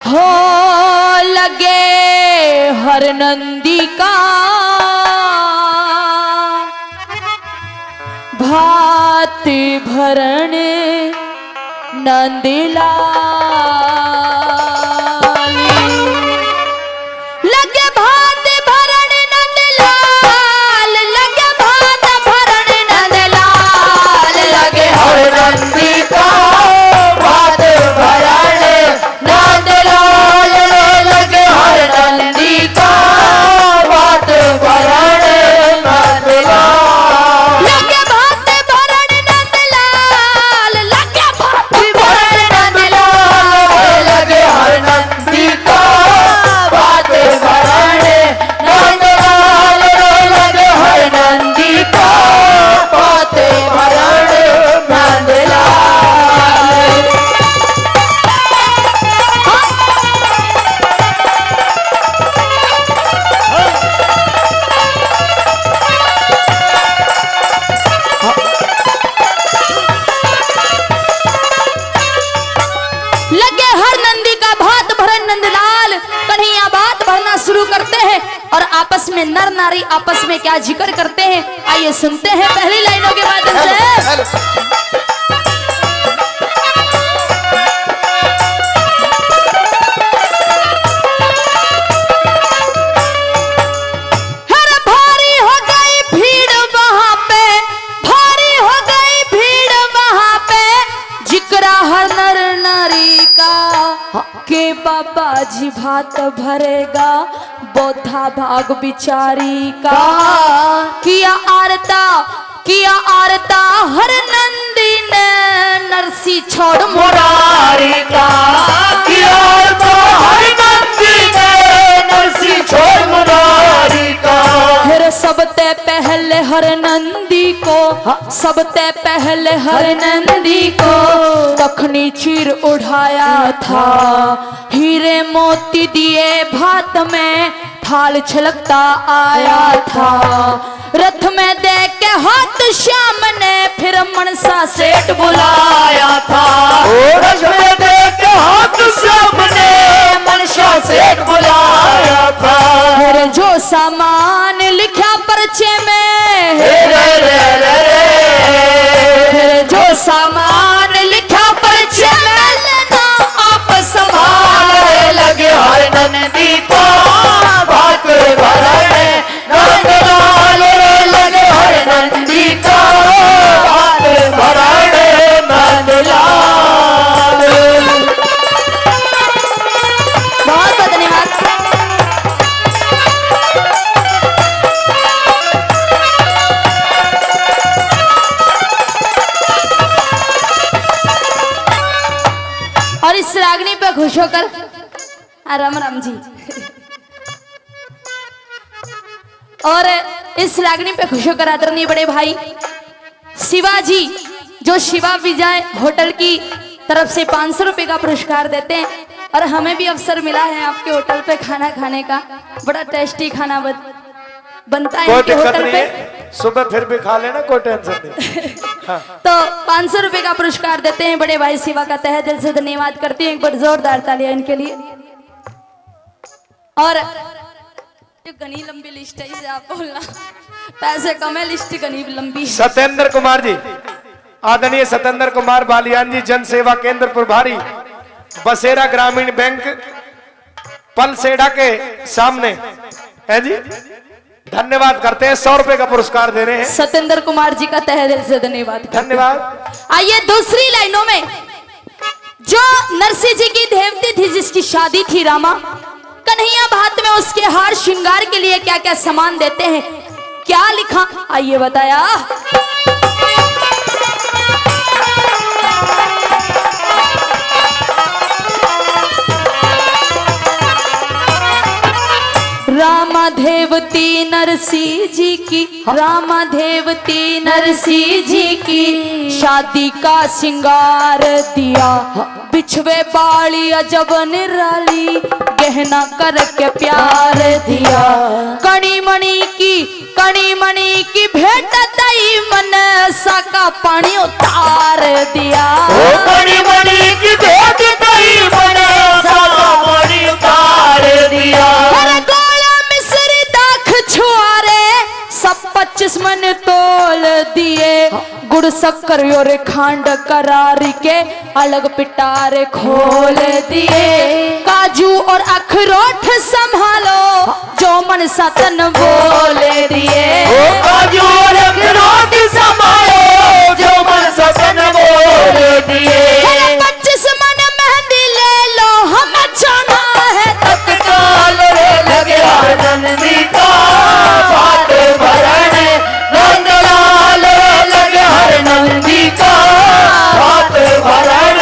हो लगे हर नंदी का भात भरण नंदला लगे भात भरण नंदलाल लगे भात भरण नंदलाल लगे हर नंदी का भात भरण नंदलाल लगे हर नंदी का भात भरण नंदलाल लगे भात भरण नंदलाल लगे भात भरण नंदलाल लगे हर नंदी का भात भरण नंदलाल लगे हर नंदी का भात भरण नंदलाल। लगे हर नंदी का भात भरन नंदलाल। कन्हैया बात भरना शुरू करते हैं और आपस में नर नारी आपस में क्या जिक्र करते हैं, आइए सुनते हैं पहली लाइनों के माध्यम से। हर भारी हो गई भीड़ वहां पे, भारी हो गई भीड़ वहां पे, जिक्रा हर नर नारी का के बाबा जी भात भरेगा बोधा भाग बिचारी का। किया आरता हर नंदी ने नरसी छोड़ मुरारी का। किया आरता हर नंदी ने नरसी छोड़ मुरारी का। फिर सबते पहले हर नंदी को, सबते पहले हर नंदी को दखनी चीर उठाया था, हीरे मोती दिए भात में थाल छलकता आया था। रथ में देख के हाथ श्याम ने फिर मनसा सेठ बुलाया था। रथ में देख के हाथ श्याम ने मनसा सेठ बुलाया था। फिर जो सामान लिखा पर्चे में, फिर जो सामान लिखा पर्चे में लेना आप संभाल। लगे हर नंदी को भात भरण नंदलाल लगे हर नंदी को भात भरण नंदलाल। बहुत बहुत धन्यवाद। और इस रागनी पे खुश होकर राम राम जी, और इस रागनी पे खुश होकर आदरणीय बड़े भाई शिवाजी, जो शिवा विजय होटल की तरफ से 500 रुपए का पुरस्कार देते हैं। और हमें भी अवसर मिला है आपके होटल पे खाना खाने का, बड़ा टेस्टी खाना बनता है इनके होटल पे। सुबह फिर भी खा लेना, कोई टेंशन नहीं। हाँ। तो 500 रुपए का पुरस्कार देते हैं बड़े भाई शिवा का तहे दिल से धन्यवाद करती हूँ। एक बार जोरदार तालियां इनके लिए। और जो घनी लंबी लिस्ट है इसे आप बोलना, पैसे कम है लिस्ट घनी लंबी। सत्येंद्र कुमार जी, आदरणीय सत्येंद्र कुमार बालियान जी, जन सेवा केंद्र प्रभारी, बसेरा ग्रामीण बैंक पलसेड़ा के सामने है जी, धन्यवाद करते हैं। 100 रुपए का पुरस्कार दे रहे हैं। सत्येंद्र कुमार जी का तहे दिल से धन्यवाद। धन्यवाद। आइए दूसरी लाइनों में, जो नरसिंह जी की देवती थी जिसकी शादी थी रामा, कन्हैया भात में उसके हार श्रृंगार के लिए क्या क्या सामान देते हैं, क्या लिखा आइए बताया। रामा देवती नरसिंह जी की, रामा देवती नरसिंह जी की शादी का श्रृंगार दिया, बिछवे बाली अजब निराली गहना करके प्यार दिया। कणी मणि की भेंट दई मन सा का पानी उतार दिया। कणी मणि की भेंट दई मन सा का दूध शक्कर और खांड करारी के अलग पिटारे खोल दिए। काजू और अखरोट संभालो जो मन सतन बोल दिए। काजू और अखरोट संभालो जो मन सतन बोल दिए। 25 मन मेहंदी ले लो हम जाना है तत्काल रे लगे नंदी का बात भरण नंदलाल लगे हर नंदी का बात भरण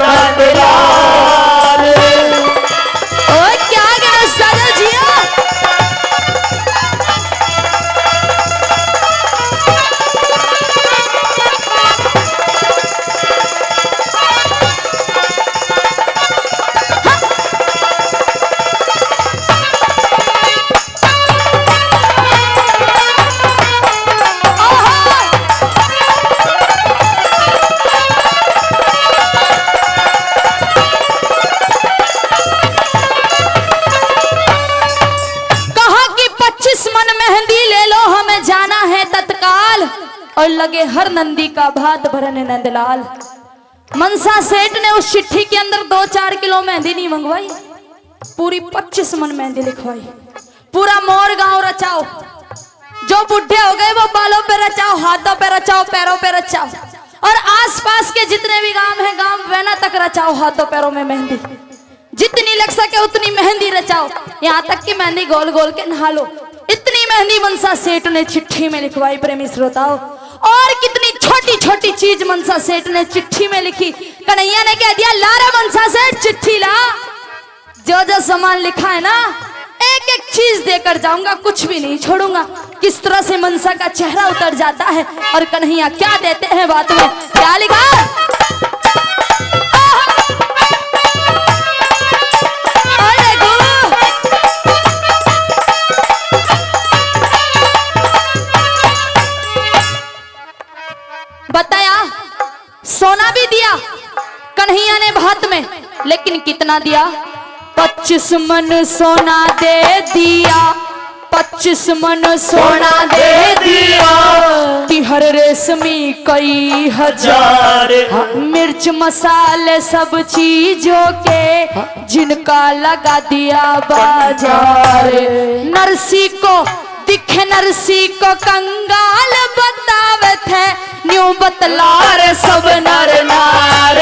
नंदलाल। ओ क्या गया साजा जिया। और लगे हर नंदी का भात भरने नंदलाल। मनसा सेठ ने उस चिट्ठी के अंदर 2-4 किलो मेहंदी नहीं मंगवाई, पूरी 25 मन मेहंदी लिखवाई। पूरा मोर गांव रचाओ, जो बुढ़े हो गए वो बालों पे रचाओ, हाथों पे रचाओ, पैरों पे रचाओ, और आसपास के जितने भी गांव हैं गांव वेना तक रचाओ हाथों पैरों में मेहंदी। जितनी लग सके उतनी मेहंदी रचाओ, यहाँ तक कि मेहंदी गोल गोल के नहा लो। इतनी मेहंदी मनसा सेठ ने चिट्ठी में लिखवाई प्रेमी श्रोताओ। और कितनी छोटी छोटी चीज मनसा सेठ ने चिट्ठी में लिखी। कन्हैया ने कह दिया ला रे मनसा सेठ चिट्ठी ला, जो जो सामान लिखा है ना एक एक चीज देकर जाऊंगा, कुछ भी नहीं छोड़ूंगा। किस तरह से मनसा का चेहरा उतर जाता है और कन्हैया क्या देते हैं बात में। क्या लिखा बताया, सोना भी दिया कन्हैया ने भात में, लेकिन कितना दिया 25 मन सोना दे दिया। 25 मन सोना दे दिया कि हर रेशमी कई हजार, मिर्च मसाले सब चीजों के जिनका लगा दिया बाजार। नरसी को दिखे नरसी को कंगाल बतावे थे, न्यू बतलार सब नर नार।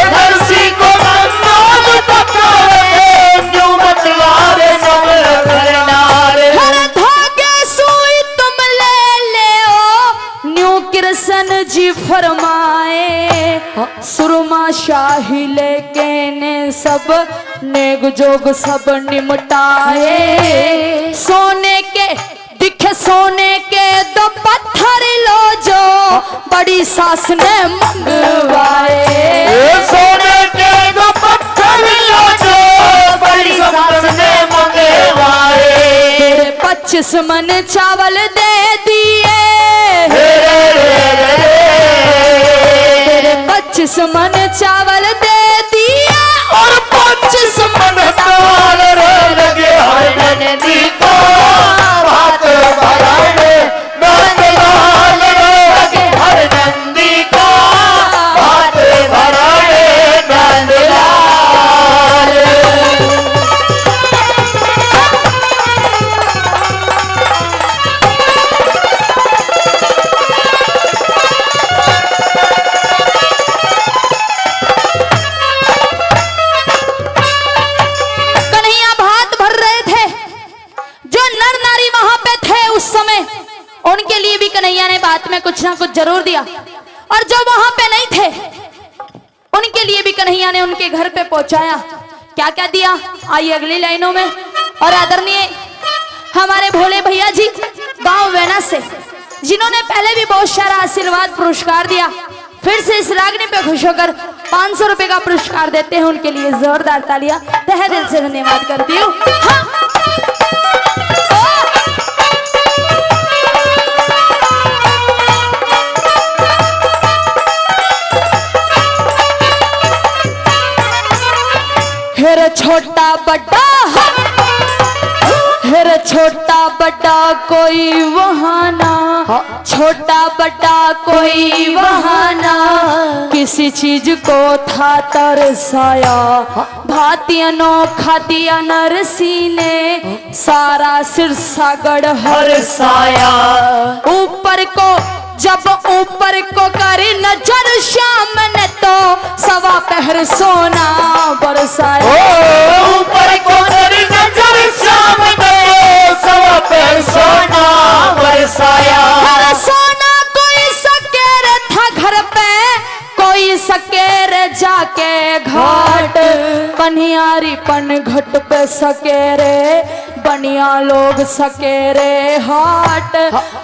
नरसी को कंगाल बतावे थे, न्यू बतलार सब नर नार। हर धागे सुई तुम ले ओ, न्यू कृष्ण जी फरमाए। सुरमा शाही लेके ने सब नेग जोग सब निमटाए। सोने के दिखे सोने के 2 पत्थर लो जो बड़ी सास ने मंगवाए। सोने के 2 पत्थर लो जो बड़ी सास ने मंगवाए। तेरे 25 मन चावल दे दिए, तेरे 25 मन चावल दे दिए और 25 मन दाल रे लगे हर नंदी को भात भराने नंदलाल लगे हर नंदी को भात भराने नंदलाल। कन्हैया भात भर रहे थे, जो नर नारी वहां पे थे उस समय उनके लिए भी कन्हैया ने बात में कुछ ना कुछ जरूर दिया, और जो वहां पे नहीं थे उनके लिए भी कन्हैया ने उनके घर पे पहुंचाया। क्या क्या दिया आइए अगली लाइनों में। और आदरणीय हमारे भोले भैया जी गांव वेना से, जिन्होंने पहले भी बहुत सारा आशीर्वाद पुरस्कार दिया, फिर से इस रागनी पे खुश होकर 500 रुपए का पुरस्कार देते हैं। उनके लिए जोरदार तालियां तहे दिल से धन्यवाद करती हूँ। हाँ। हेर छोटा बड़ा फिर छोटा बड़ा कोई बहाना, छोटा बड़ा कोई बहाना, किसी चीज को था तरसाया, भांति अनोखा दिया नरसी ने, सारा सिरसा गढ़ हरसाया। ऊपर को जब ऊपर को करी नजर शाम ने तो सवा पहर सोना बरसाया। ऊपर को करी नजर शाम ने सवा पहर सोना बरसाया। हर सोना कोई सकेर था घर पे, कोई सकेर जाके घाट, बनियारी पन घट पे सकेरे, बनिया लोग सकेरे हाट।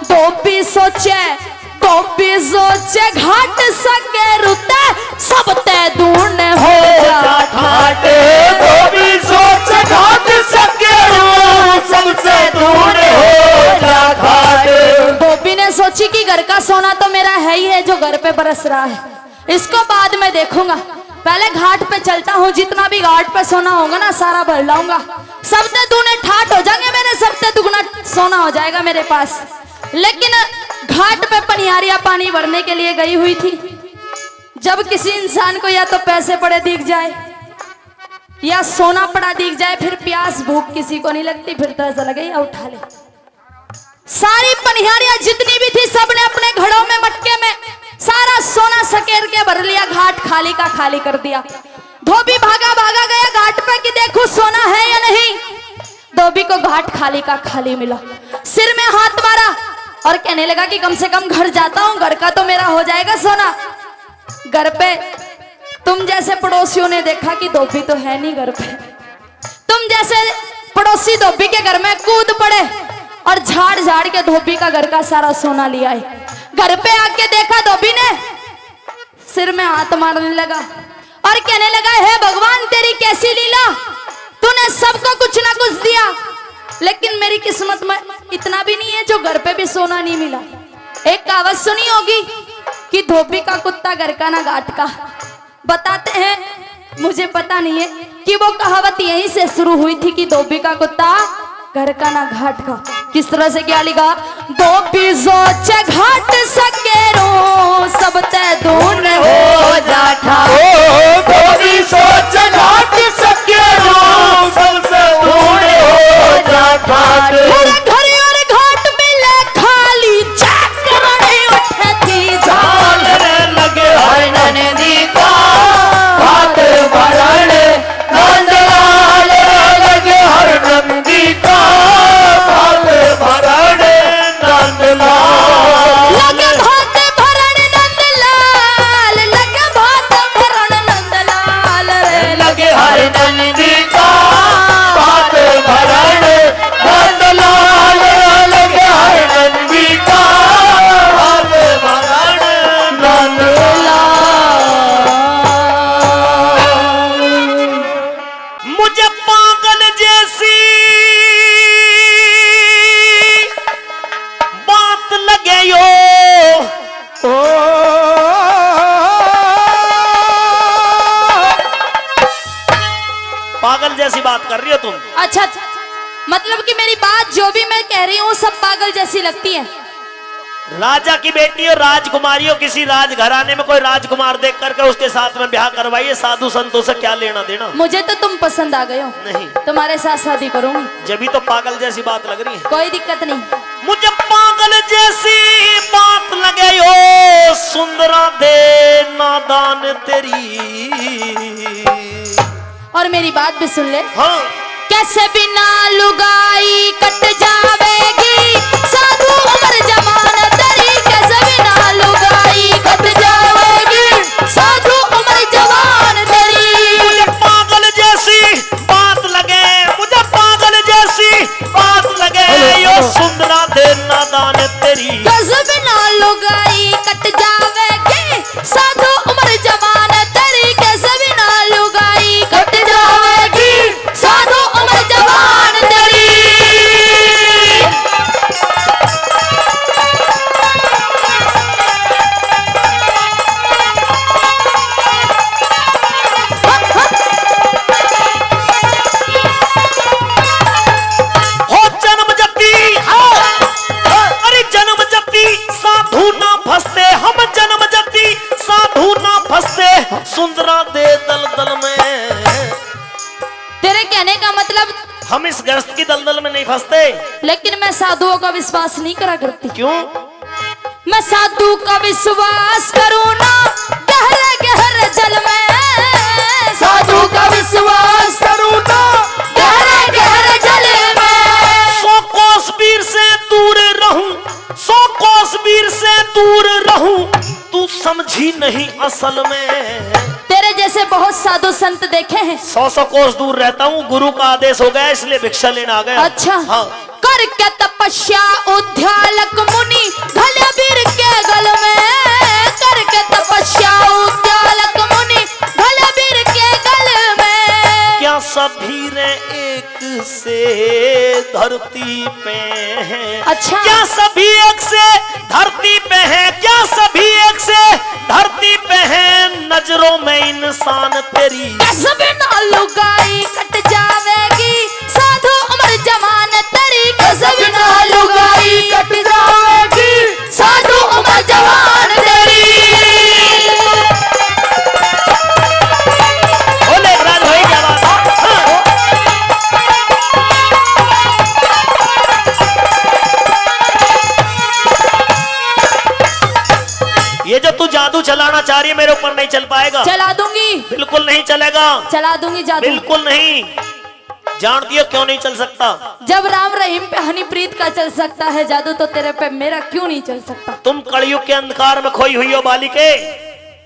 धोबी सोचे घाट सके रुते, सब ते दून हो जा घाट। धोबी सोचे घाट सके सबसे दूर हो जा घाट। धोबी ने सोची कि घर का सोना तो मेरा है ही है जो घर पे बरस रहा है, इसको बाद में देखूंगा, पहले घाट पे चलता हूँ, जितना भी घाट पे सोना होगा ना सारा भर लाऊंगा, सबसे दूने ठाट हो जाएंगे मेरे, सबसे दुगना सोना हो जाएगा मेरे पास। लेकिन घाट पे पनियारियां पानी भरने के लिए गई हुई थी। जब किसी इंसान को या तो पैसे पड़े दिख जाए या सोना पड़ा दिख जाए, फिर प्यास भूख किसी को नहीं लगती, फिर तो ऐसा लगे या उठा ले। सारी पनियारियां जितनी भी थी सबने अपने घड़ों में मटके में सारा सोना सकेर के भर लिया, घाट खाली का खाली कर दिया। धोबी भागा भागा गया घाट पे कि देखो सोना है या नहीं। धोबी को घाट खाली का खाली मिला, सिर में हाथ मारा और कहने लगा कि कम से कम घर जाता हूं, घर का तो मेरा हो जाएगा सोना। घर पे तुम जैसे पड़ोसियों ने देखा कि धोबी तो है नहीं घर पे, तुम जैसे पड़ोसी धोबी के घर में कूद पड़े और झाड़ झाड़ के धोबी का घर का सारा सोना लिया है। घर पे आके देखा धोबी ने, सिर में हाथ मारने लगा और कहने लगा हे भगवान तेरी कैसी लीला, तूने सबको कुछ ना कुछ दिया, लेकिन मेरी किस्मत में इतना भी नहीं है जो घर पे भी सोना नहीं मिला। एक कहावत सुनी होगी कि धोबी का कुत्ता घर का ना घाट का। बताते हैं, मुझे पता नहीं है कि वो कहावत यहीं से शुरू हुई थी कि धोबी का कुत्ता घर का ना घाट का। किस तरह से क्या लिखा, धोबी सोचे घाट सकेरो सब ते दून हो जाठा। धोबी सोचे घाट सकेरो सबसे दूर हो जा घाट। घर और घाट मिले खाली, चक्करने उठे थी झाल रे लगे हर नंदी का, घाट भरण नंदलाल लगे हर नंदी का, घाट भरण नंदलाल। लगे भात भरण नंदलाल, लगे भात भरण नंदलाल रे लगे हर नंदी का, घाट भरण नंदलाल लगे हर नंदी का, घाट भरण नंदलाल। मुझे पागल जैसी बात लगे यो, पागल जैसी बात कर रही हो तुम। अच्छा, मतलब कि मेरी बात जो भी मैं कह रही हूँ सब पागल जैसी लगती है। राजा की बेटी और राजकुमारी हो, किसी राजघराने में कोई राजकुमार देख करके उसके साथ में ब्याह करवाइए, साधु संतों से क्या लेना देना। मुझे तो तुम पसंद आ गए हो, नहीं, तुम्हारे साथ शादी करूंगी, जब तो पागल जैसी बात लग रही है। कोई दिक्कत नहीं। मुझे पागल जैसी बात लगे यो, सुंदरा दे नादान तेरी। और मेरी बात भी सुन ले, हाँ, कैसे बिना लुगाई कट जावेगी साधु उम्र जवान तेरी, कैसे बिना लुगाई कट जावेगी साधु उम्र जवान तेरी। मुझे पागल जैसी बात लगे, मुझे पागल जैसी बात लगे यो, सुंदरा दे नादान तेरी। कैसे बिना लुगाई कट जावेगी साधु उम्र जवान तेरी, कैसे बिना लुगाई कट जावेगी साधु उम्र जवान तेरी। मतलब हम इस ग्रस्त की दलदल में नहीं फंसते। लेकिन मैं साधुओं का विश्वास नहीं करा करती। क्यों? मैं साधु का विश्वास करूँ ना गहरे गहरे जल में, साधु का विश्वास करूँ ना गहरे गहरे जल में। 100 कोस वीर से दूर रहूं, 100 कोस वीर से दूर रहूं, तू समझी नहीं असल में। तेरे जैसे बहुत साधु संत देखे हैं। 100 कोस दूर रहता हूँ, गुरु का आदेश हो गया इसलिए भिक्षा लेने आ गया। अच्छा। हाँ। करके तपस्या उद्यालक मुनि घले वीर के गल में, करके तपस्या उद्यालक मुनि घले वीर के गल में। क्या सभी रे एक से धरती पे हैं? अच्छा। क्या सभी एक से धरती पे हैं? क्या सभी एक से धरती पे हैं? नजरों में इंसान तेरी कसम ना लुगाई कट जावेगी, साधु उम्र जवान तेरी कसम ना लुगाई कट जावेगी, साधु उम्र जवान तेरी। बोले राज भाई क्या बात है? हाँ। ये जो तू जादू चलाना चाह रही है मेरे ऊपर नहीं चल पाएगा। चला दूंगी, बिल्कुल नहीं चलेगा, चला दूंगी जादू। बिल्कुल नहीं। जानती हो क्यों नहीं चल सकता? जब राम रहीम पे हनीप्रीत का चल सकता है जादू, तो तेरे पे मेरा क्यों नहीं चल सकता? तुम कलयुग के अंधकार में खोई हुई हो बालिके,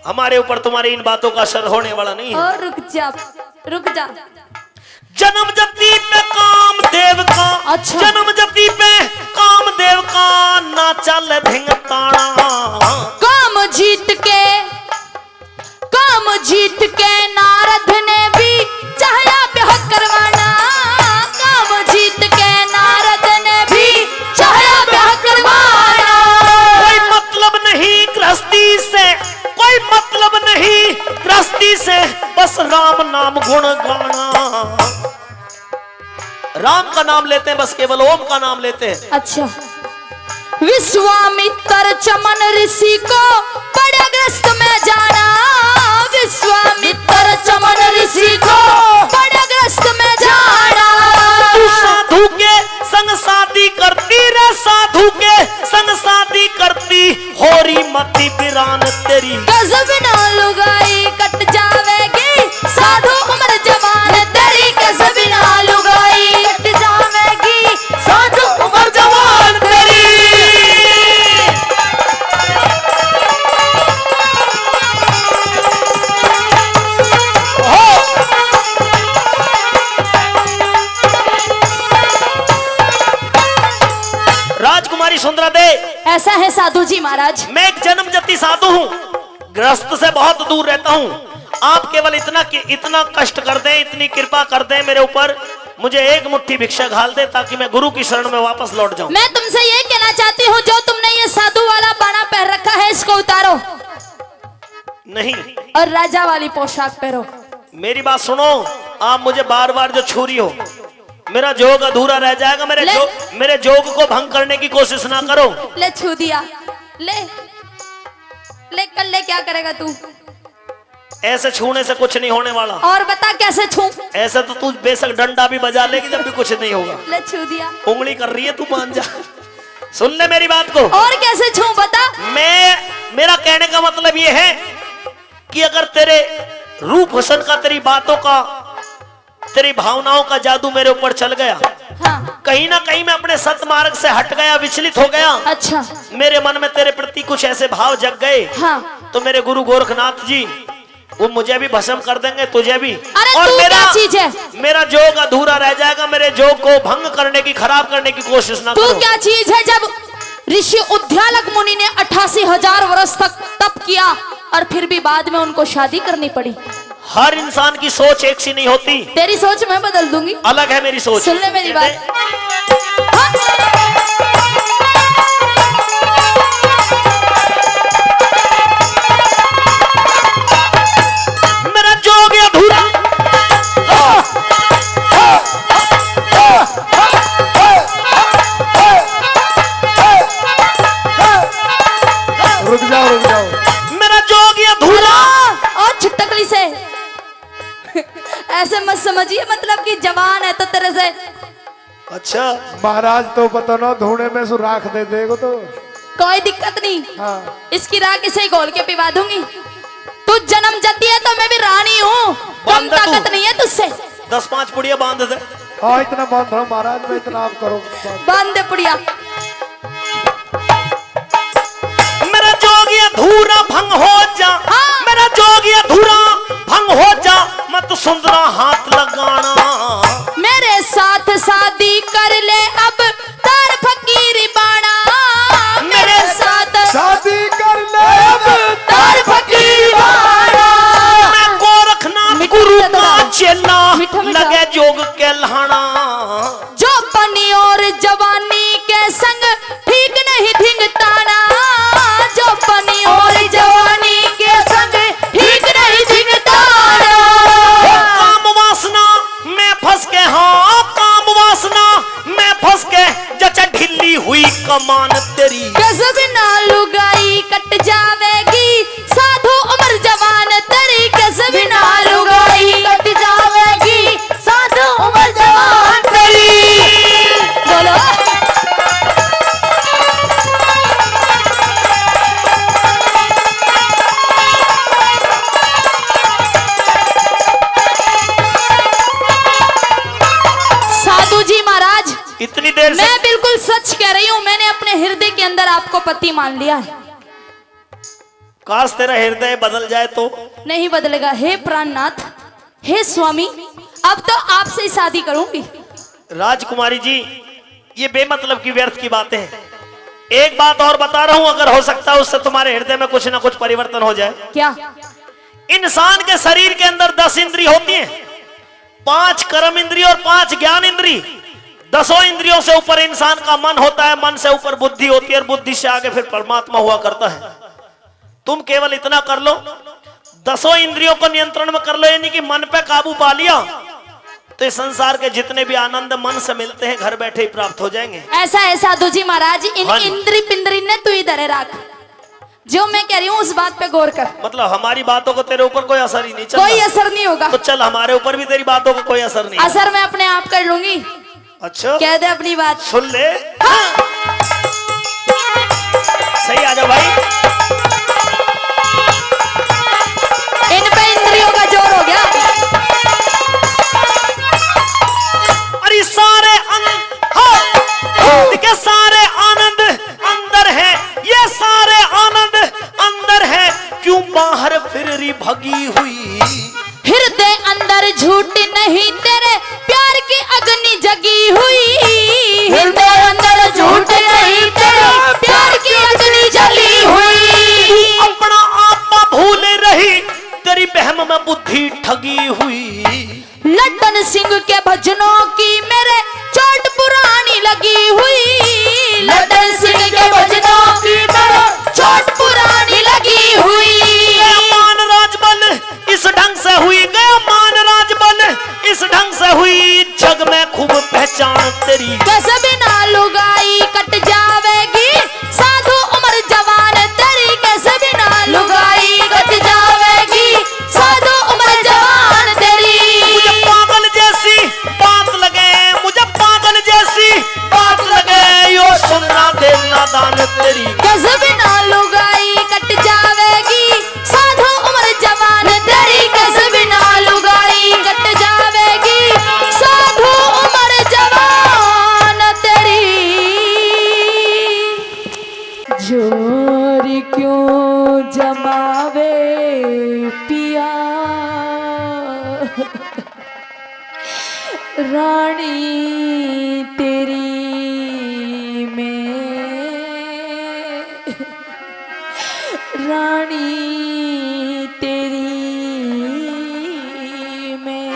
हमारे ऊपर तुम्हारी इन बातों का असर होने वाला नहीं है। और रुक जा, रुक जा। जन्म जपी पे काम देव का, अच्छा। जन्म जपी पे काम देव का, ना चल धिंग ताना। काम जीत के, काम जीत के नारद ने भी चाहा ब्याह करवाना, काम जीत के नारद ने भी चाहा ब्याह करवाना। कोई मतलब नहीं गृहस्थी से, कोई मतलब नहीं गृहस्थी से, बस राम नाम गुण गाना। राम का नाम लेते हैं, बस केवल ओम का नाम लेते हैं। अच्छा। विश्वामित्र चमन ऋषि को बड़े ग्रस्त में जाना, विश्वामित्र चमन ऋषि को बड़े ग्रस्त में जाना। तू साधु के संग शादी करती रे, साधु के संग शादी करती, होरी मती बिरान तेरी गजब ना लुगाई कट जावेगी, साधु उम्र जवान तेरी गजब ना लुगाई कट जावेगी, साधु उम्र जवान तेरी। राजकुमारी सुंदरा दे, ऐसा है साधु जी महाराज। मैं एक जन्म जति साधु हूँ, ग्रस्त से बहुत दूर रहता हूँ। आप केवल इतना कष्ट कर दें, इतनी कृपा कर दें मेरे ऊपर, मुझे एक मुट्ठी भिक्षा घाल दे ताकि मैं गुरु की शरण में वापस लौट जाऊं। मैं तुमसे ये कहना चाहती हूँ, जो तुमने ये साधु वाला बाणा पहन रखा है इसको उतारो, नहीं, और राजा वाली पोशाक पहनो। मेरी बात सुनो, आप मुझे बार बार जो छू रही हो, मेरा जोग अधूरा रह जाएगा। मेरे जोग को भंग करने की कोशिश ना करो। ले छू दिया, ले ले कर ले, क्या करेगा तू? ऐसे छूने से कुछ नहीं होने वाला। और बता कैसे छू? ऐसे तो तू बेशक डंडा भी बजा लेगी जब भी कुछ नहीं होगा। ले छू दिया। उंगली कर रही है तू, मान जा। सुन ले मेरी बात को। और कैसे छू बता? मेरा कहने का मतलब ये है कि अगर तेरे रूप हुस्न का, तेरी बातों का, तेरी भावनाओं का जादू मेरे ऊपर चल गया, हाँ। कहीं ना कहीं मैं अपने सतमार्ग से हट गया, विचलित हो गया, अच्छा। मेरे मन में तेरे प्रति कुछ ऐसे भाव जग गए, हाँ। तो मेरे गुरु गोरखनाथ जी वो मुझे भी भस्म कर देंगे, तुझे भी। अरे और तू क्या चीज है? मेरा जोग अधूरा रह जाएगा। मेरे जोग को भंग करने की, खराब करने की कोशिश ना करो। तू क्या चीज है? जब ऋषि उद्यालक मुनि ने 88,000 वर्ष तक तप किया और फिर भी बाद में उनको शादी करनी पड़ी। हर इंसान की सोच एक सी नहीं होती। तेरी सोच मैं बदल दूंगी। अलग है मेरी सोच। सुन ले मेरी बात। हाँ। मेरा जोग अधूरा, रुक जाओ रुक जाओ। मेरा जोग अधूरा। और छुटकली से ऐसे मत समझिए, मतलब कि जब जवान है तो तेरे से अच्छा महाराज तो पता ना धोने में सुराख दे देगो तो कोई दिक्कत नहीं। हाँ इसकी राख इसे घोल के पिवा दूंगी। तू जन्म जाती है तो मैं भी रानी हूँ, कम बांध दे तू। ताकत नहीं है तुझसे। 10-5 पुड़िया बांध दे। हाँ इतना बांध रहा हूँ महाराज में, इतना आप करो बांध दे पुड़िया। मेरा जोगी अधूरा भंग हो जा, हाँ। मेरा जोगी अधूरा भंग हो जा, मत सुंदरा हाथ लगाना। मेरे साथ शादी कर ले अब तार फकीरी बाणा। मेरे साथ शादी कर ले अब तार फकीरी बाणा। मैं गोरखनाथ मीठा गुरु मीठा का तो चेला, मीठा मीठा। लगे जोग कहलाना। जो बनी और जवानी के संग ठीक नहीं ढिंगताना। जो बनी और जवानी के संग ठीक नहीं ढिंगताना। काम वासना मैं फंस के, हाँ काम वासना मैं फंस के, जचा ढिल्ली हुई कमान तेरी। गजब ना लुगाई कट जावेगी साधु उम्र जवान तेरी। गजब ना लुगाई कट जावेगी साधु उम्र जवान तेरी। बोलो साधु जी महाराज, इतनी देर से मैं बिल्कुल सच कह रही हूँ। मैंने अपने हृदय के अंदर आपको पति मान लिया है। काश तेरा हृदय बदल जाए तो। नहीं बदलेगा। हे प्राणनाथ, हे स्वामी, अब तो आपसे ही शादी करूंगी। राजकुमारी जी, ये बेमतलब की व्यर्थ की बातें हैं। एक बात और बता रहा हूं, अगर हो सकता है उससे तुम्हारे हृदय में कुछ ना कुछ परिवर्तन हो जाए। क्या? इंसान के शरीर के अंदर 10 इंद्री होती हैं, 5 कर्म इंद्री और 5 ज्ञान इंद्री। 10 इंद्रियों से ऊपर इंसान का मन होता है, मन से ऊपर बुद्धि होती है, और बुद्धि से आगे फिर परमात्मा हुआ करता है। तुम केवल इतना कर लो, 10 इंद्रियों को नियंत्रण में कर लो, यानी कि मन पे काबू पा लिया, तो इस संसार के जितने भी आनंद मन से मिलते हैं घर बैठे ही प्राप्त हो जाएंगे। ऐसा है साधु जी महाराज, इन हाँ। इंद्री पिंद्री ने तू इधर है रख। जो मैं कह रही हूँ उस बात पे गौर कर। मतलब हमारी बातों को तेरे ऊपर कोई असर ही नहीं चल कोई रहा? असर नहीं होगा। तो चल हमारे ऊपर भी तेरी बातों को कोई असर नहीं। असर मैं अपने आप कर लूंगी। अच्छा कह दे अपनी बात। सुन ले। सही आ जाओ भाई। इन पे इंद्रियों का जोर हो गया। अरे सारे के सारे आनंद अंदर है, ये सारे आनंद अंदर है, क्यों बाहर फिर रही भगी हुई। हृदय अंदर झूठ नहीं तेरे प्यार की अग्नि जगी हुई। हृदय अंदर झूठ नहीं तेरे प्यार की अग्नि जली हुई। अपना आपा भूल रही, तेरी बहम में बुद्धि ठगी हुई। लड्डन सिंह के भजनों की मेरे चोट पुरानी लगी हुई। लड्डन सिंह के भजनों की मेरे चोट पुरानी लगी हुई। गया मान राजबल इस ढंग से हुई, गया मान राजबल इस ढंग से हुई, जग में खूब पहचान तेरी। कसब ना लुगाई कट जावेगी साधु उम्र जवान तेरी। कसब ना लुगाई कट जावेगी साधु उम्र जवान तेरी। मुझे पागल जैसी बात लगे, मुझे पागल जैसी बात लगे, यो सुनना देना दान तेरी। कसब ना लुगाई कट जावेगी साधु उम्र जवान तेरी। कसब ना लुगाई कट जावेगी साधु उम्र जवान तेरी। जोर क्यों जमावे पिया रानी तेरी में। रानी तेरी में।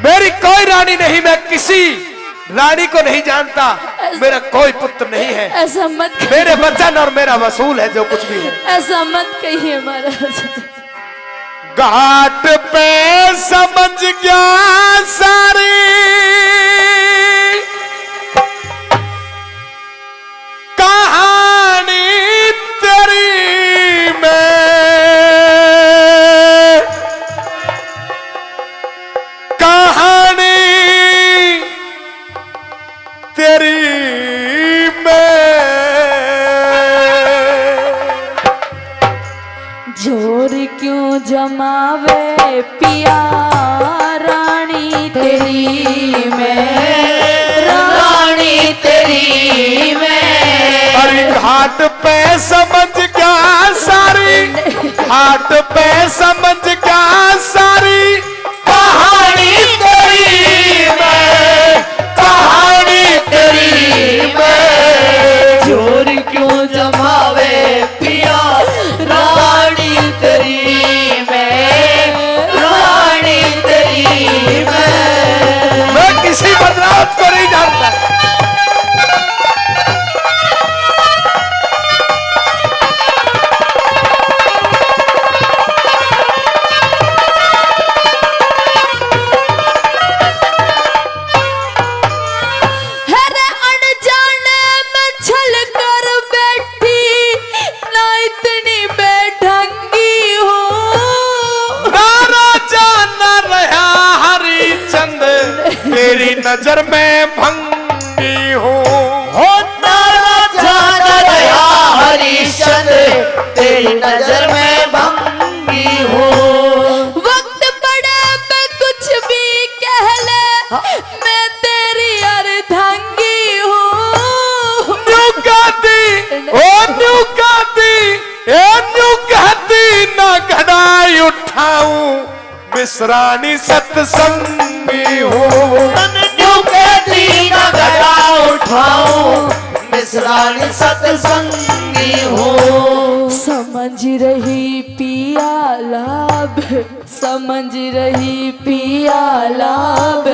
मेरी कोई रानी नहीं, मैं किसी रानी को नहीं जानता, मेरा कोई पुत्र नहीं है। ऐसा मत कहिए। मेरे वचन और मेरा वसूल है जो कुछ भी है। ऐसा मत कहिए महाराज। घाट पे समझ गया सारी कहानी तेरी में। कहानी पिया रानी तेरी मैं, रानी तेरी मैं। अरे घाट पे समझ क्या सारी, घाट पे समझ क्या सारी कहानी तेरी मैं, कहानी तेरी मैं। जोर क्यों जमावे पिया रानी तेरी मैं, रानी तेरी मैं किसी बदलाव को नहीं जानता। अरे अनजाने में छल कर बैठी ना इतनी बेढंगी हो। नारा जाना रहा हरिचंद तेरी नजर में भंगी हूँ। तेरी नजर में भंगी हो। वक्त पड़े पे कुछ भी कह ले मैं तेरी अर्धांगी हूँ। न्यू कहती न्यू कहती ना घड़ाई उठाऊं मिसरानी सत्संगी हूँ। न्यू कहती ना घड़ा उठाऊं मिसरानी सत्संगी हूँ। समझ रही पिया लाभ, समझ रही पिया लाभ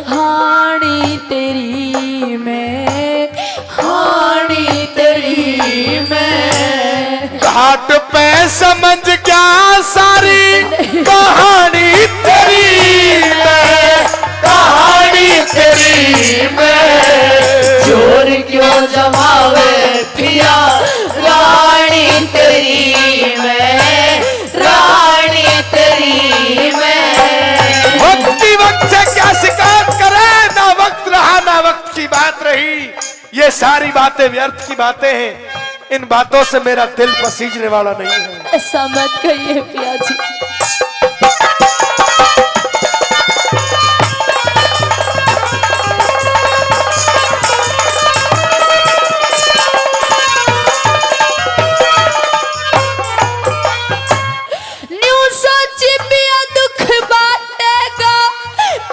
हानी तेरी मैं, हानी तेरी मैं। घाट पे समझ क्या सारी कहानी तेरी मैं, कहानी तेरी मैं। जोर क्यों जमावे पिया रानी तेरी मैं, रानी तेरी मैं। वक्त की वक्त से क्या शिकायत करे, ना वक्त रहा ना वक्त की बात रही। ये सारी बातें व्यर्थ की बातें हैं, इन बातों से मेरा दिल पसीजने वाला नहीं है। ऐसा मत कहिए पिया जी। न्यू सोची पिया दुख बांटेगा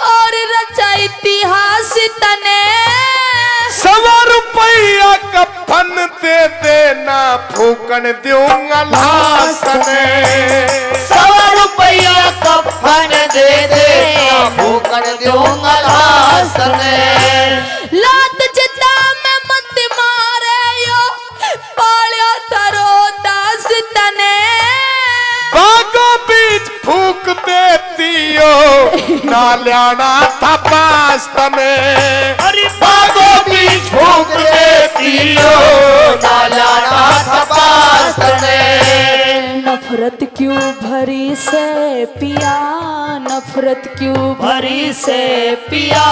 और रचा इतिहास तने। 100 रुपया कफन दे देना फूकन दूंगा लाश में। 100 रुपया कफन दे दे फूकन दूंगा लाश में। लात जता में मत मारे यो पालिया तरो दास तने। बागों बीच फूक देती हो ना लियाना था पास में। अरे बागों बीच फूक देती हो ना लाना था पास में। नफरत क्यों भरी से पिया, नफरत क्यों भरी से पिया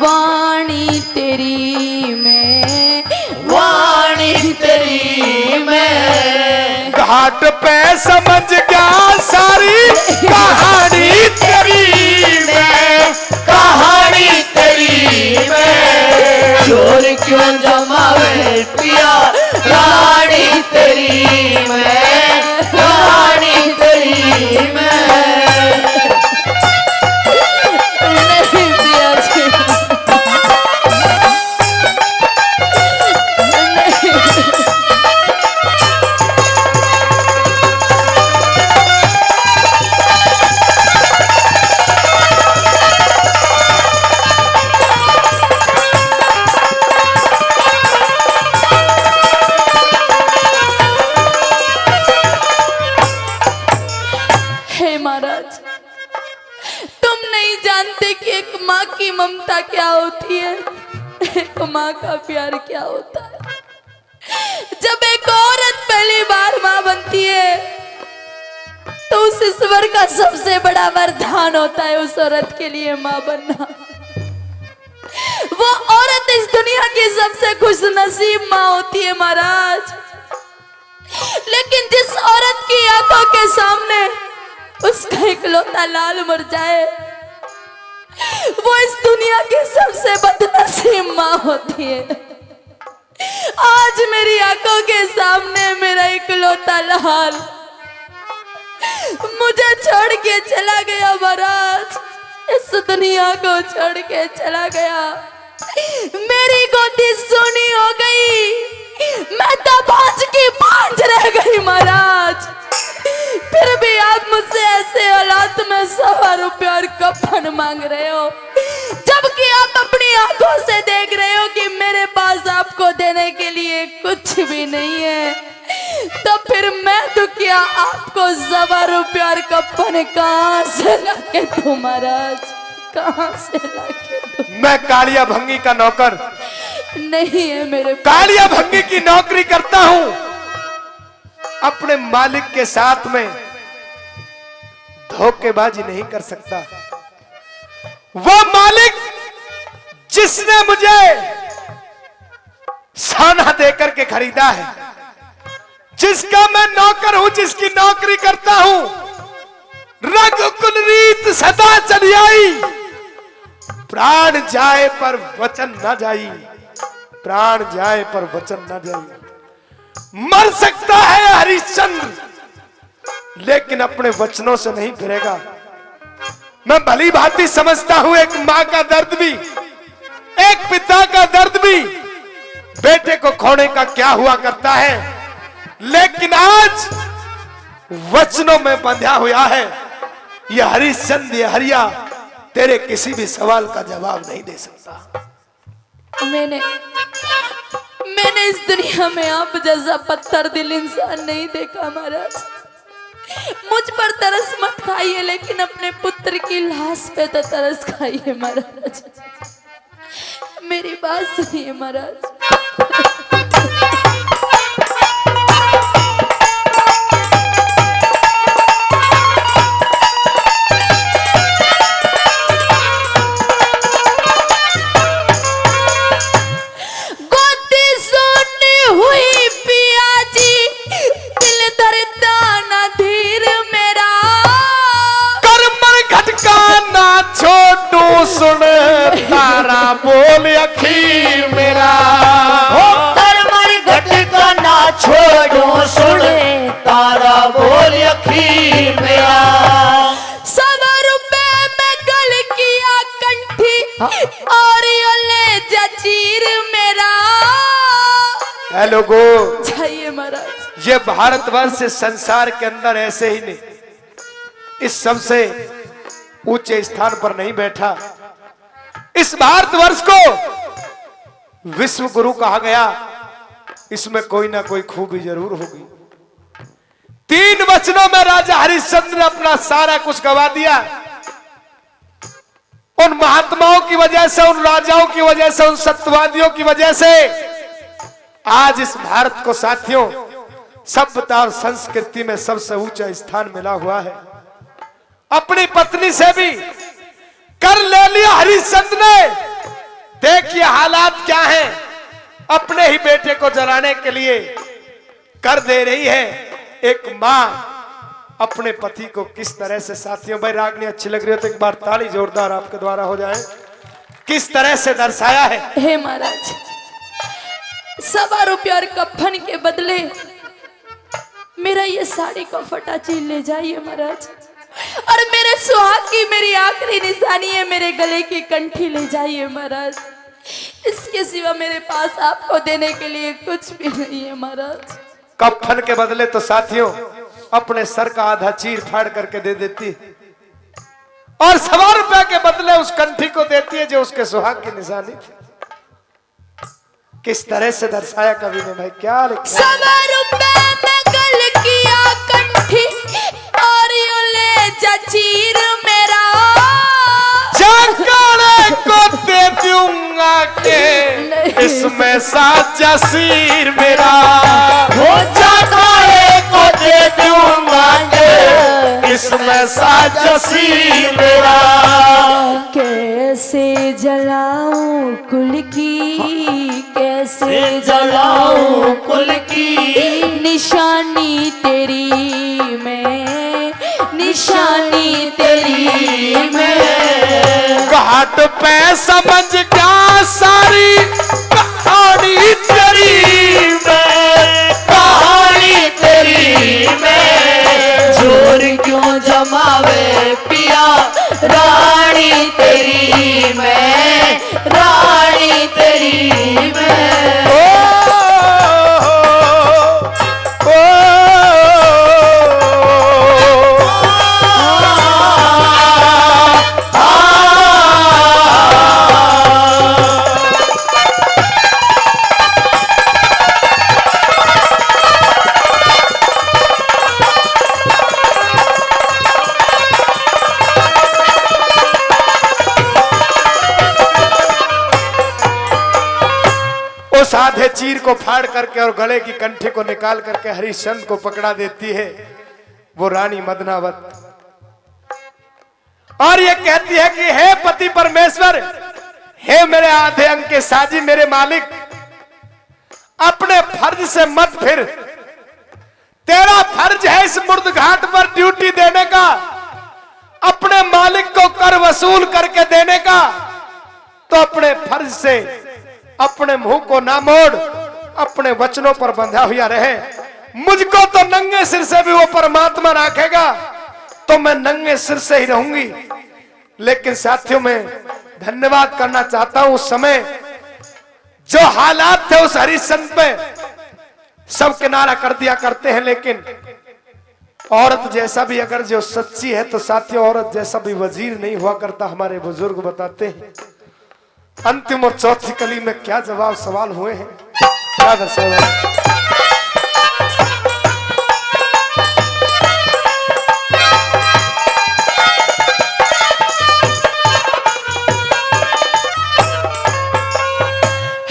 वाणी तेरी में, वाणी तेरी में। घाट पे समझ क्या सारी कहानी तेरी मैं, कहानी तेरी मैं। जोर क्यों जमावे पिया रानी तेरी मैं, रानी तेरी मैं। नहीं पिया जी महाराज, तुम नहीं जानते कि एक माँ की ममता क्या होती है, एक माँ का प्यार क्या होता है। जब एक औरत पहली बार माँ बनती है तो उस ईश्वर का सबसे बड़ा वरदान होता है उस औरत के लिए माँ बनना। वो औरत इस दुनिया की सबसे खुशनसीब माँ होती है महाराज। लेकिन जिस औरत की आंखों के सामने उसका इकलौता लाल मर जाए, वो इस दुनिया की सबसे बदनसीब माँ होती है। आज मेरी आंखों के सामने मेरा इकलौता लाल मुझे छोड़ के चला गया महाराज, इस दुनिया को छोड़ के चला गया। मेरी गोदी सूनी हो गई, मैं तो बांझ की बांझ रह गई महाराज। फिर भी आप मुझसे ऐसे हालात में 100 रुपया और कफन मांग रहे हो, जबकि आप अपनी आंखों से देख रहे हो कि मेरे पास आपको देने के लिए कुछ भी नहीं है। तो फिर मैं तो क्या आपको 100 रुपया और कफन कहाँ से लाके दूं महाराज, कहाँ से लाके दूं? मैं कालिया भंगी का नौकर नहीं है मेरे पास। कालिया भंगी की नौकरी करता हूं, अपने मालिक के साथ में धोखेबाजी नहीं कर सकता। वो मालिक जिसने मुझे सोना देकर के खरीदा है, जिसका मैं नौकर हूं, जिसकी नौकरी करता हूं, रघुकुल रीत सदा चली आई, प्राण जाए पर वचन न जाई, प्राण जाए पर वचन न जाई। मर सकता है हरिश्चंद्र, लेकिन अपने वचनों से नहीं फिरेगा। मैं भली भांति समझता हूं एक मां का दर्द भी, एक पिता का दर्द भी बेटे को खोने का क्या हुआ करता है, लेकिन आज वचनों में बंधा हुआ है। यह हरिश्चंद्र, यह हरिया तेरे किसी भी सवाल का जवाब नहीं दे सकता। मैंने इस दुनिया में आप जैसा पत्थर दिल इंसान नहीं देखा महाराज। मुझ पर तरस मत खाइए, लेकिन अपने पुत्र की लाश पे तो तरस खाइए महाराज। मेरी बात सुनिए महाराज। सुन तारा बोल अखीर मेरा, घटका ना छोड़ो सुन तारा बोल अखीर मेरा। 100 रुपए में गल किया कंठी और ये ले जंजीर मेरा। हेलो गो जाइए महाराज। ये भारतवर्ष से संसार के अंदर ऐसे ही नहीं, इस सबसे ऊंचे स्थान पर नहीं बैठा। इस भारतवर्ष को विश्व गुरु कहा गया, इसमें कोई ना कोई खूबी जरूर होगी। 3 वचनों में राजा हरिश्चंद्र ने अपना सारा कुछ गवा दिया। उन महात्माओं की वजह से, उन राजाओं की वजह से, उन सत्यवादियों की वजह से आज इस भारत को साथियों सभ्यता और संस्कृति में सबसे ऊंचा स्थान मिला हुआ है। अपनी पत्नी से भी कर ले लिया हरिश्चंद्र ने। देखिए हालात क्या हैं, अपने ही बेटे को जलाने के लिए कर दे रही है एक मां अपने पति को किस तरह से। साथियों भाई रागनी अच्छी लग रही हो तो एक बार ताली जोरदार आपके द्वारा हो जाए। किस तरह से दर्शाया है। हे महाराज, 100 रुपया और कफन के बदले मेरा ये साड़ी का फटा चील ले जाइए महाराज, और मेरे सुहाग की मेरी आखिरी निशानी है मेरे गले की कंठी ले जाइए महाराज। इसके सिवा मेरे पास आपको देने के लिए कुछ भी नहीं है महाराज। कफन के बदले तो साथियों अपने सर का आधा चीर फाड़ करके दे देती है, और 100 रुपए के बदले उस कंठी को देती है जो उसके सुहाग की निशानी थी। किस तरह से दर्शाया कवि ने भाई, क्या लिखा। 100 रुपए में गल किया कंठी और ये ले जंजीर मेरा। जंगले को दे दूंगा के इसमें साजा सिर मेरा। हो जंगले को दे दूंगा के इसमें साजा सिर मेरा। कैसे जलाऊं कुल की, कैसे जलाऊं कुल की निशानी तेरी मैं, निशानी तेरी मैं। घाट पे समझ क्या सारी कहानी तेरी मैं, कहानी तेरी मैं। जोर क्यों जमावे पिया रानी तेरी मैं, रानी तेरी मैं। उस आधे चीर को फाड़ करके और गले की कंठी को निकाल करके हरिश्चंद्र को पकड़ा देती है वो रानी मदनावत, और ये कहती है कि हे पति परमेश्वर, हे मेरे आधे अंग के साजी, मेरे मालिक, अपने फर्ज से मत फिर। तेरा फर्ज है इस मुर्द घाट पर ड्यूटी देने का, अपने मालिक को कर वसूल करके देने का, तो अपने फर्ज से अपने मुंह को ना मोड़, अपने वचनों पर बंधा हुआ रहे। मुझको तो नंगे सिर से भी वो परमात्मा रखेगा, तो मैं नंगे सिर से ही रहूंगी। लेकिन साथियों, मैं धन्यवाद करना चाहता हूं, उस समय जो हालात थे उस हरिश्चंद्र पे सब किनारा कर दिया करते हैं, लेकिन औरत जैसा भी अगर जो सच्ची है तो साथियों औरत जैसा भी वजीर नहीं हुआ करता, हमारे बुजुर्ग बताते हैं। अंतिम और चौथी कली में क्या जवाब सवाल हुए हैं, क्या दर्शाया।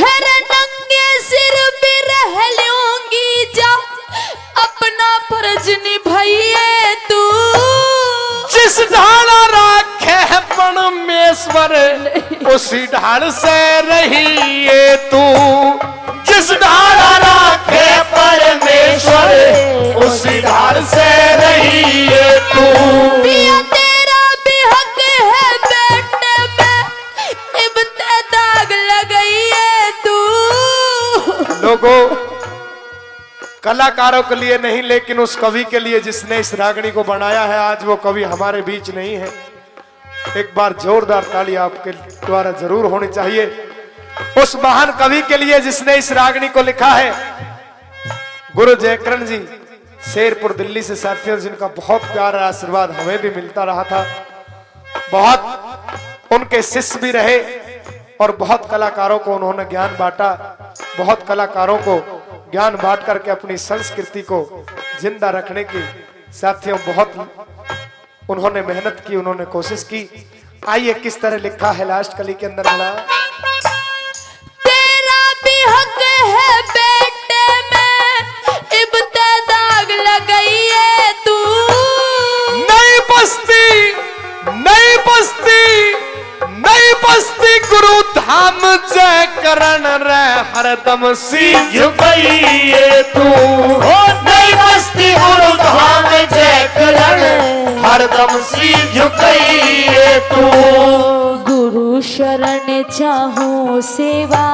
हेरे नंगे सिर भी रह लूंगी जा, अपना फर्ज निभाइए तू। जिस ढाल राखे है परमेश्वर उसी ढाल से रहिए तू। जिस ढाल राखे परमेश्वर उसी ढाल से रहिए तू। पिया तेरा भी हक है बेटे में, इब्ते दाग लगाइए तू। लोगों, कलाकारों के लिए नहीं लेकिन उस कवि के लिए जिसने इस रागनी को बनाया है, आज वो कवि हमारे बीच नहीं है। एक बार जोरदार ताली आपके द्वारा जरूर होनी चाहिए उस महान कवि के लिए जिसने इस रागनी को लिखा है। गुरु जयकरण जी, शेरपुर दिल्ली से साथियों, जिनका बहुत प्यारा आशीर्वाद हमें भी मिलता रहा था। बहुत उनके शिष्य भी रहे और बहुत कलाकारों को उन्होंने ज्ञान बांटा, बहुत कलाकारों को ज्ञान बांट करके अपनी संस्कृति को जिंदा रखने की साथियों बहुत उन्होंने मेहनत की, उन्होंने कोशिश की। आइए किस तरह लिखा है लास्ट कली के अंदर वाला। तेरा भी हक है बेटे में, इब्ते दाग लगाइए तू। नई बस्ती, नई बस्ती, नई बस्ती गुरु धाम जय करण रे हरदम सी झुकाइए तू। ओ नई बस्ती गुरु धाम जय करण हरदम सी झुकाइए तू। गुरु शरण चाहूं सेवा,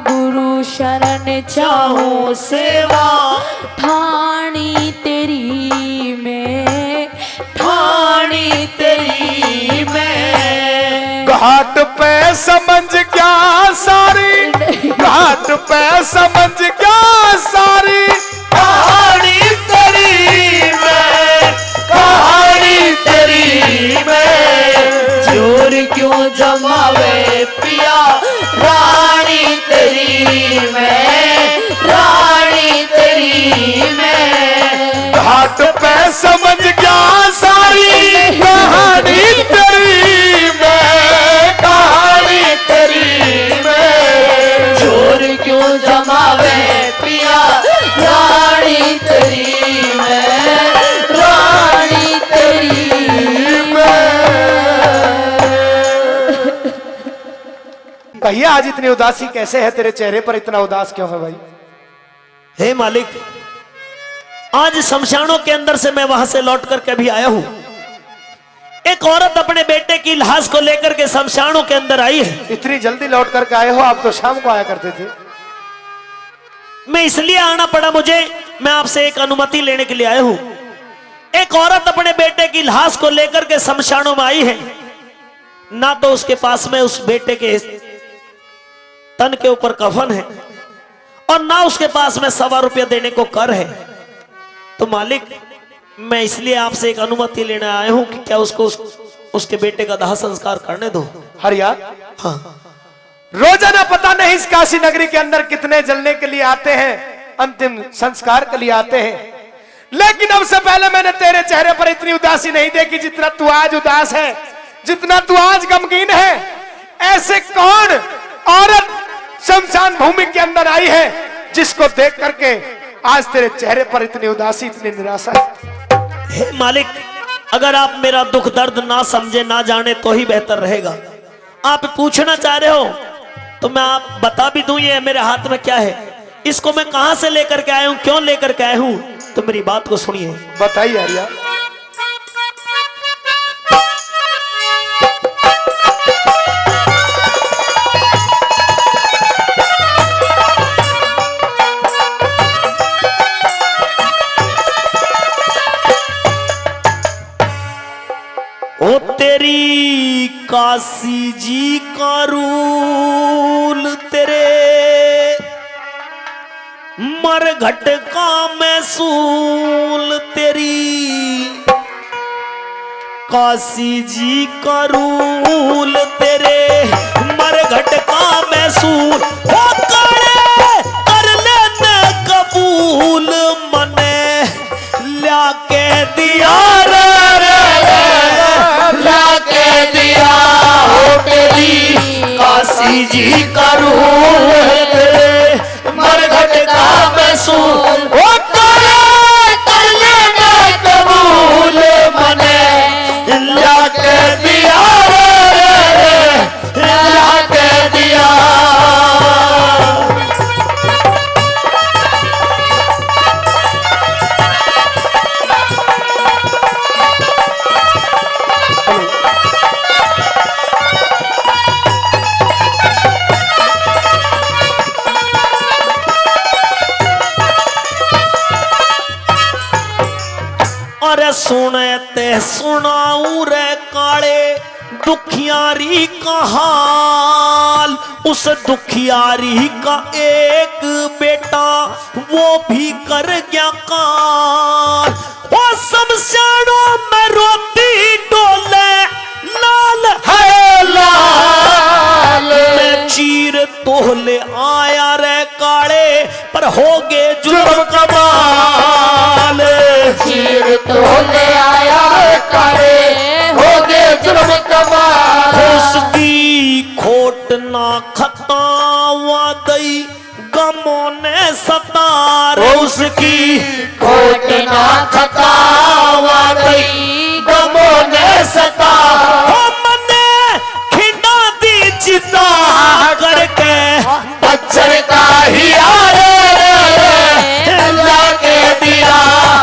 गुरु शरण चाहूं सेवा, ठाणी तेरी में, ठाणी तेरी मैं। घाट पे समझ क्या सारी, घाट पे समझ क्या सारी कहानी तेरी मैं, कहानी तेरी मैं। जोर क्यों जमावे पिया रानी तेरी मैं, रानी तेरी मैं। घाट पे समझ क्या सारी कहानी तेरी मैं, कहानी तेरी मैं। जोर क्यों जमावे पिया रानी तेरी मैं, रानी तेरी मैं। भैया आज इतनी उदासी कैसे है तेरे चेहरे पर, इतना उदास क्यों है भाई? हे मालिक, आज शमशानों के अंदर से मैं वहां से लौट कर के अभी आया हूं। एक औरत अपने बेटे की लाश को लेकर के शमशानों के अंदर आई है। इतनी जल्दी लौट करके आए हो? आप तो शाम को आया करते थे। मैं इसलिए आना पड़ा मुझे, मैं आपसे एक अनुमति लेने के लिए आया हूं। एक औरत अपने बेटे की लाश को लेकर के शमशानों में आई है। ना तो उसके पास में उस बेटे के तन के ऊपर कफन है और ना उसके पास में ₹1.25 देने को कर है। तो मालिक, मैं इसलिए आपसे एक अनुमति लेने आया हूं कि क्या उसको उसके बेटे का दाह संस्कार करने दो। हरिया, हाँ, रोजाना पता नहीं इस काशी नगरी के अंदर कितने जलने के लिए आते हैं, अंतिम संस्कार के लिए आते हैं, लेकिन अब से पहले मैंने तेरे चेहरे पर इतनी उदासी नहीं देखी जितना तू आज उदास है, जितना तू आज गमगीन है। ऐसे कौन औरत शमशान भूमि के अंदर आई है जिसको देख करके आज तेरे चेहरे पर इतनी उदासी, इतनी निराशा है? हे मालिक, अगर आप मेरा दुख दर्द ना समझे ना जाने तो ही बेहतर रहेगा। आप पूछना चाह रहे हो तो मैं आप बता भी दूं, ये मेरे हाथ में क्या है, इसको मैं कहां से लेकर के आया हूं, क्यों लेकर के आया हूं, तो मेरी बात को सुनिए। बताइए हरिया। ओ तेरी काशी जी का रूल, तेरे मरघट का मैसूल, तेरी काशी जी का रूल, तेरे मरघट का मैसूल, हो कर लेने कबूल, मने ल्या के दिया रे काशी जी का रूल, तेरे मरघट का मैसूल, ओ कर लेना कबूल, मने ला के दिया रे, ला के दिया। अरे सुनते सुनाऊं रे काले दुखियारी का हाल, उस दुखियारी का एक बेटा वो भी कर गया काल, वो शमशानों में रोती डोले लाल है लाल, मैं चीर तोले आया रे काले पर हो गए जुल्म कमाल, चीर तोले आया करे हो गए जुल्म कमाल, उसकी खोट ना खतावा दई गमों ने सतार, उसकी खोट ना खतावा गई गमों ने सतार, हो मने खिंडा दी चिता करके बच्चर का ही आरे ला के दिया,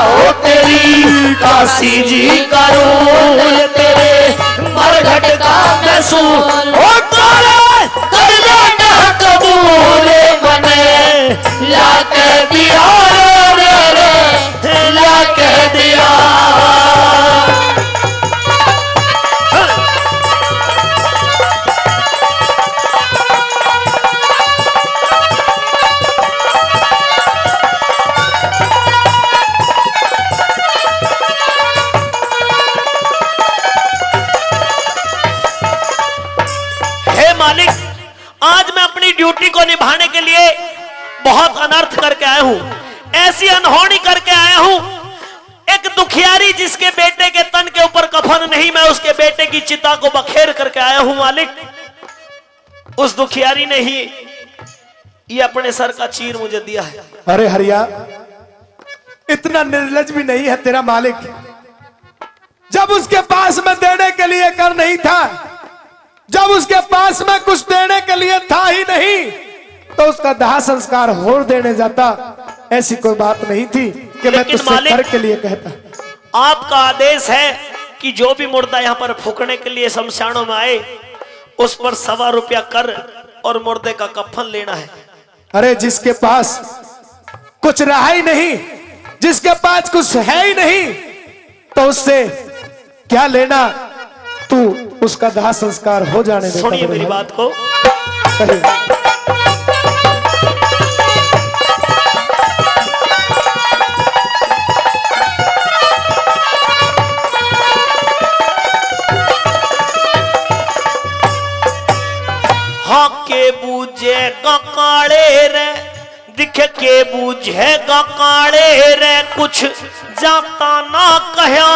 हो तेरी काशी जी का रूल, तेरे मरघट का मैसूल, हो कर लेना कबूल, मने ला के दिया रे, ला के दिया। मालिक, आज मैं अपनी ड्यूटी को निभाने के लिए बहुत अनर्थ करके आया हूं, ऐसी अनहोनी करके आया हूं। एक दुखियारी जिसके बेटे के तन के ऊपर कफन नहीं, मैं उसके बेटे की चिता को बखेर करके आया हूं मालिक। उस दुखियारी ने ही ये अपने सर का चीर मुझे दिया है। अरे हरिया, इतना निर्लज भी नहीं है तेरा मालिक। जब उसके पास में देने के लिए कर नहीं था, जब उसके पास में कुछ देने के लिए था ही नहीं, तो उसका दाह संस्कार हो देने जाता। ऐसी कोई बात नहीं थी कि मैं तुझसे कर के लिए कहता। आपका आदेश है कि जो भी मुर्दा यहाँ पर फूकने के लिए शमशानों में आए उस पर ₹1.25 रुपया कर और मुर्दे का कफन लेना है। अरे जिसके पास कुछ रहा ही नहीं, जिसके पास कुछ है ही नहीं, तो उससे क्या लेना, तू उसका दाह संस्कार हो जाने दे। सुनिए मेरी बात को। हाँ के बूझेगा काले रे, दिखे के बूझेगा काले रे, कुछ जाता ना कहा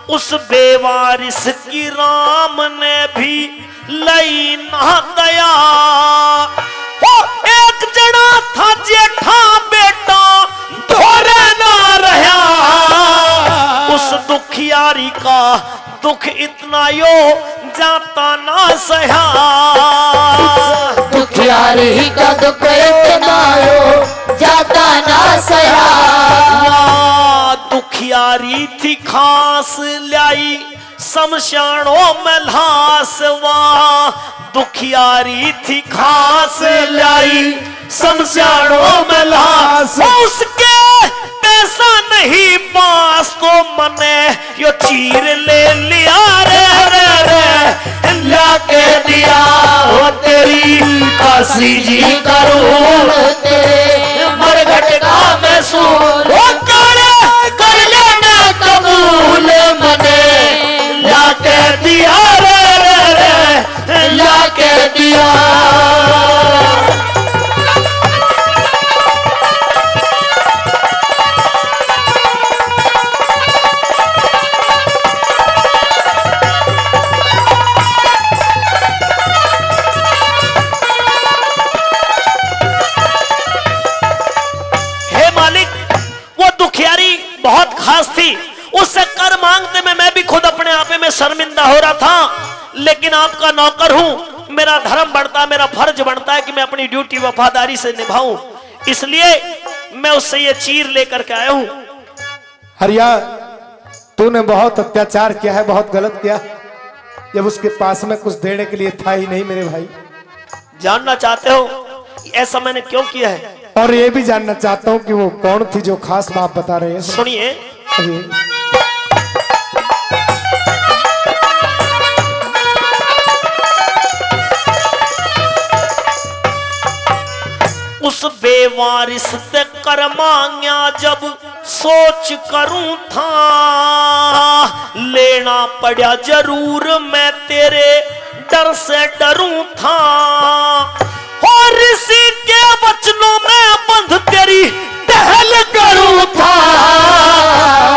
उस बेवारिस की राम ने भी लई ना दया। वो एक जना था जेठा बेटा धोरे ना रहा, उस दुखियारी का दुख इतना यो जाता ना सहा। दुखियारी का दुख इतना यो जाता ना सहा। दुखियारी थी खास लाई शमशानों में लासवा, दुखियारी थी खास लाई शमशानों में लाश। उसके पैसा नहीं पास तो मने यो चीर ले लिया रे रे रे, ला के दिया हो तेरी काशी जी करूं तेरे मरघट का मैं सूर कर लेना कबूल मने, ला के दिया रे रे रे, ला के दिया। बहुत खास थी, उससे कर मांगते में मैं भी खुद अपने आप में शर्मिंदा हो रहा था, लेकिन आपका नौकर हूं, मेरा धर्म बढ़ता, मेरा फर्ज बनता है कि मैं अपनी ड्यूटी वफादारी से निभाऊं, इसलिए मैं उससे ये चीर लेकर के आया हूं। हरिया, तूने बहुत अत्याचार किया है, बहुत गलत किया, जब उसके पास में कुछ देने के लिए था ही नहीं मेरे भाई। जानना चाहते हो ऐसा मैंने क्यों किया है? और ये भी जानना चाहता हूँ कि वो कौन थी जो खास बात बता रहे हैं। सुनिए। उस बेवारिस ते कर मांगा जब सोच करूं था, लेना पड़ा जरूर मैं तेरे डर से डरूं था, और इसी के वचनों में बंध तेरी टहल करूं था।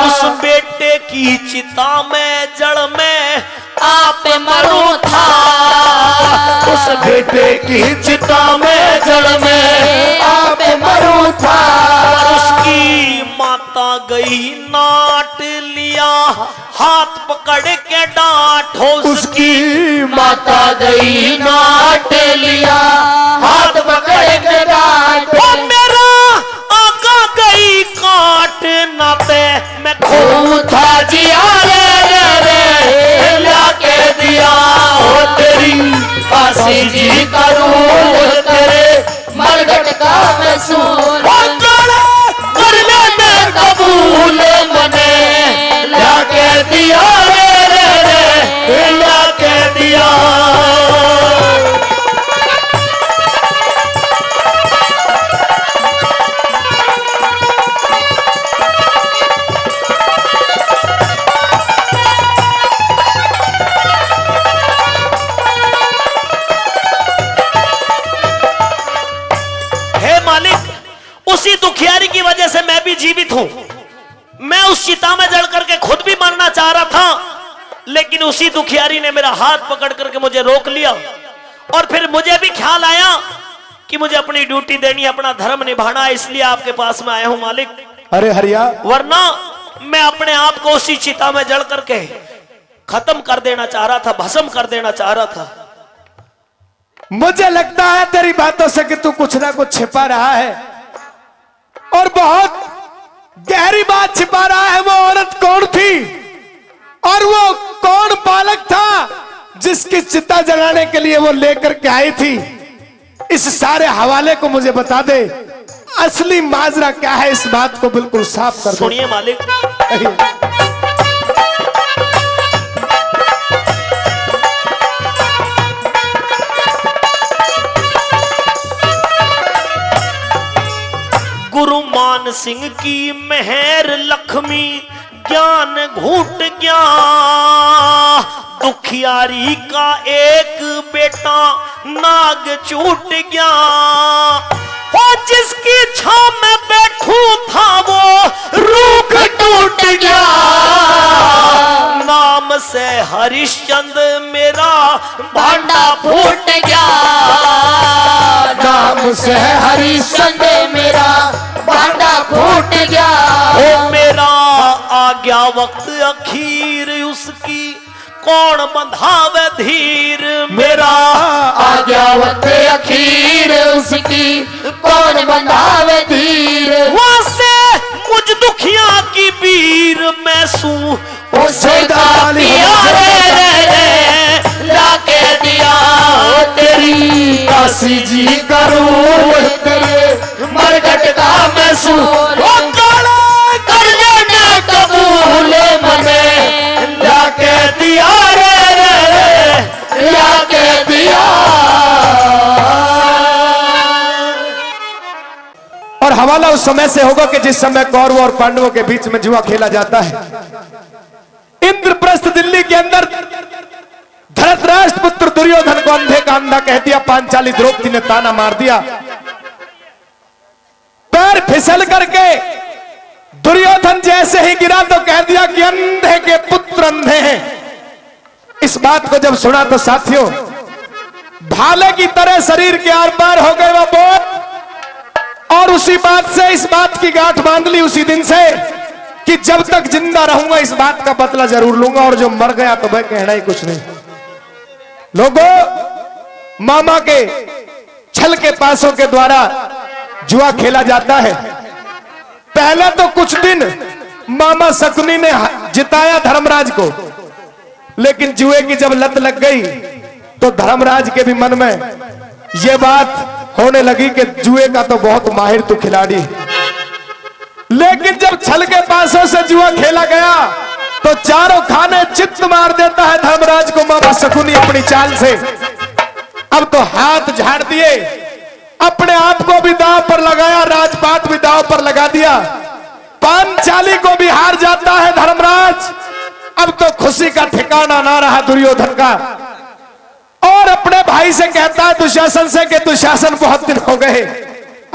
उस बेटे की चिता में जड़ में आप मरूं था, उस बेटे की चिता में जड़ में आप मरूं था। उसकी माता गई नाट लिया हाथ पकड़ के डांटो, उसकी माता गई नाट लिया हाथ पकड़ के डांटो। मेरा आका गई काट नाते मैं खून था जिया रे रे रे, ला के दिया हो तेरी काशी जी करूं तेरे मरघट का मैं सूर कर लेना कबूल मने, ला के दिया रे रे रे, ला के दिया। उसी दुखियारी की वजह से मैं भी जीवित हूं। मैं उस चिता में जल करके खुद भी मरना चाह रहा था, लेकिन उसी दुखियारी ने मेरा हाथ पकड़ करके मुझे रोक लिया, और फिर मुझे भी ख्याल आया कि मुझे अपनी ड्यूटी देनी, अपना धर्म निभाना है, इसलिए आपके पास में आया हूं मालिक। अरे हरिया, वरना मैं अपने आप को उसी चिता में जल करके खत्म कर देना चाह रहा था, भस्म कर देना चाह रहा था। मुझे लगता है तेरी बातों से कि तू कुछ ना कुछ छिपा रहा है, और बहुत गहरी बात छिपा रहा है। वो औरत कौन थी और वो कौन बालक था जिसकी चिता जलाने के लिए वो लेकर के आई थी? इस सारे हवाले को मुझे बता दे। असली माजरा क्या है, इस बात को बिल्कुल साफ कर दो। सुनिए मालिक, गुरु मान सिंह की मेहर लक्ष्मी ज्ञान घूट गया, दुखियारी का एक बेटा नाग छूट गया। वो जिसकी छाव में बैठू था वो रूख टूट गया, नाम से हरिश्चंद्र मेरा भांडा फूट गया। नाम से हरिश्चंद्र मेरा भांडा फूट गया। ओ मेरा आ गया वक्त अखीर, उसकी कौन बंधावे धीर। मेरा आ गया वक्त अखीर, उसकी कौन बंधावे धीर। वहां से मुझ दुखिया की वीर मैं सू उसे दिया रे लाके दिया तेरी काशी जी करूं तेरे मरघट का मैं सू कर लेना कबूल मने लाके दिया रे लाके दिया। और हवाला उस समय से होगा कि जिस समय कौरवों और पांडवों के बीच में जुआ खेला जाता है। इंद्रप्रस्थ दिल्ली के अंदर धृतराष्ट्र पुत्र दुर्योधन को अंधे का अंधा कह दिया। पांचाली द्रौपदी ने ताना मार दिया। पैर फिसल करके दुर्योधन जैसे ही गिरा तो कह दिया कि अंधे के पुत्र अंधे हैं। इस बात को जब सुना तो साथियों भाले की तरह शरीर के आर पार हो गए वह बोल। और उसी बात से इस बात की गांठ बांध ली उसी दिन से कि जब तक जिंदा रहूंगा इस बात का बदला जरूर लूंगा, और जो मर गया तो वह कहना ही कुछ नहीं। लोगों, मामा के छल के पासों के द्वारा जुआ खेला जाता है। पहले तो कुछ दिन मामा शकुनी ने जिताया धर्मराज को, लेकिन जुए की जब लत लग गई तो धर्मराज के भी मन में यह बात होने लगी कि जुए का तो बहुत माहिर तू खिलाड़ी। लेकिन जब छल के पासों से जुआ खेला गया तो चारों खाने चित्त मार देता है धर्मराज को मामा शकुनी अपनी चाल से। अब तो हाथ झाड़ दिए, अपने आप को भी दांव पर लगाया, राजपाट भी दांव पर लगा दिया। पांचाली को भी हार जाता है धर्मराज। अब तो खुशी का ठिकाना ना रहा दुर्योधन का, और अपने भाई से कहता है दुशासन से कि दुशासन बहुत दिन हो गए,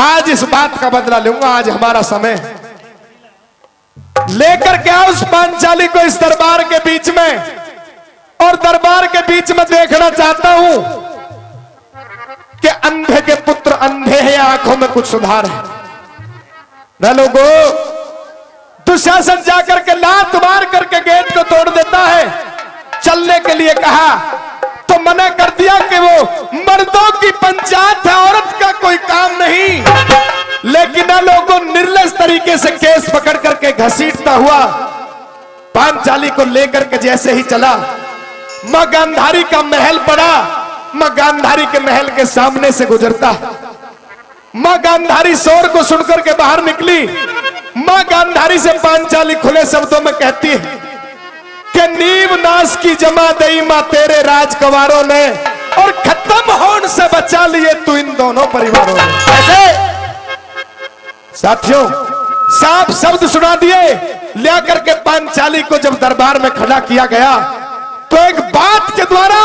आज इस बात का बदला लूंगा, आज हमारा समय है। लेकर क्या उस पांचाली को इस दरबार के बीच में, और दरबार के बीच में देखना चाहता हूं कि अंधे के पुत्र अंधे हैं, आंखों में कुछ सुधार है न लोगों। दुशासन जाकर के लात मार करके गेट को तोड़ देता है। चलने के लिए कहा तो मना कर दिया कि वो मर्दों की पंचायत है, औरत का कोई काम नहीं। लेकिन ना लोगों निर्लज तरीके से केस पकड़ करके घसीटता हुआ पांचाली को लेकर के जैसे ही चला, मां गांधारी का महल पड़ा। मां गांधारी के महल के सामने से गुजरता, मां गांधारी शोर को सुनकर के बाहर निकली। मां गांधारी से पांचाली खुले शब्दों में कहती है कि नीव नाश की जमा दई मां तेरे राजकुमारों ने, और खत्म होने से बचा लिए तू इन दोनों परिवारों ने। ऐसे साथियों साफ शब्द सुना दिए। ले करके पांचाली को जब दरबार में खड़ा किया गया तो एक बात के द्वारा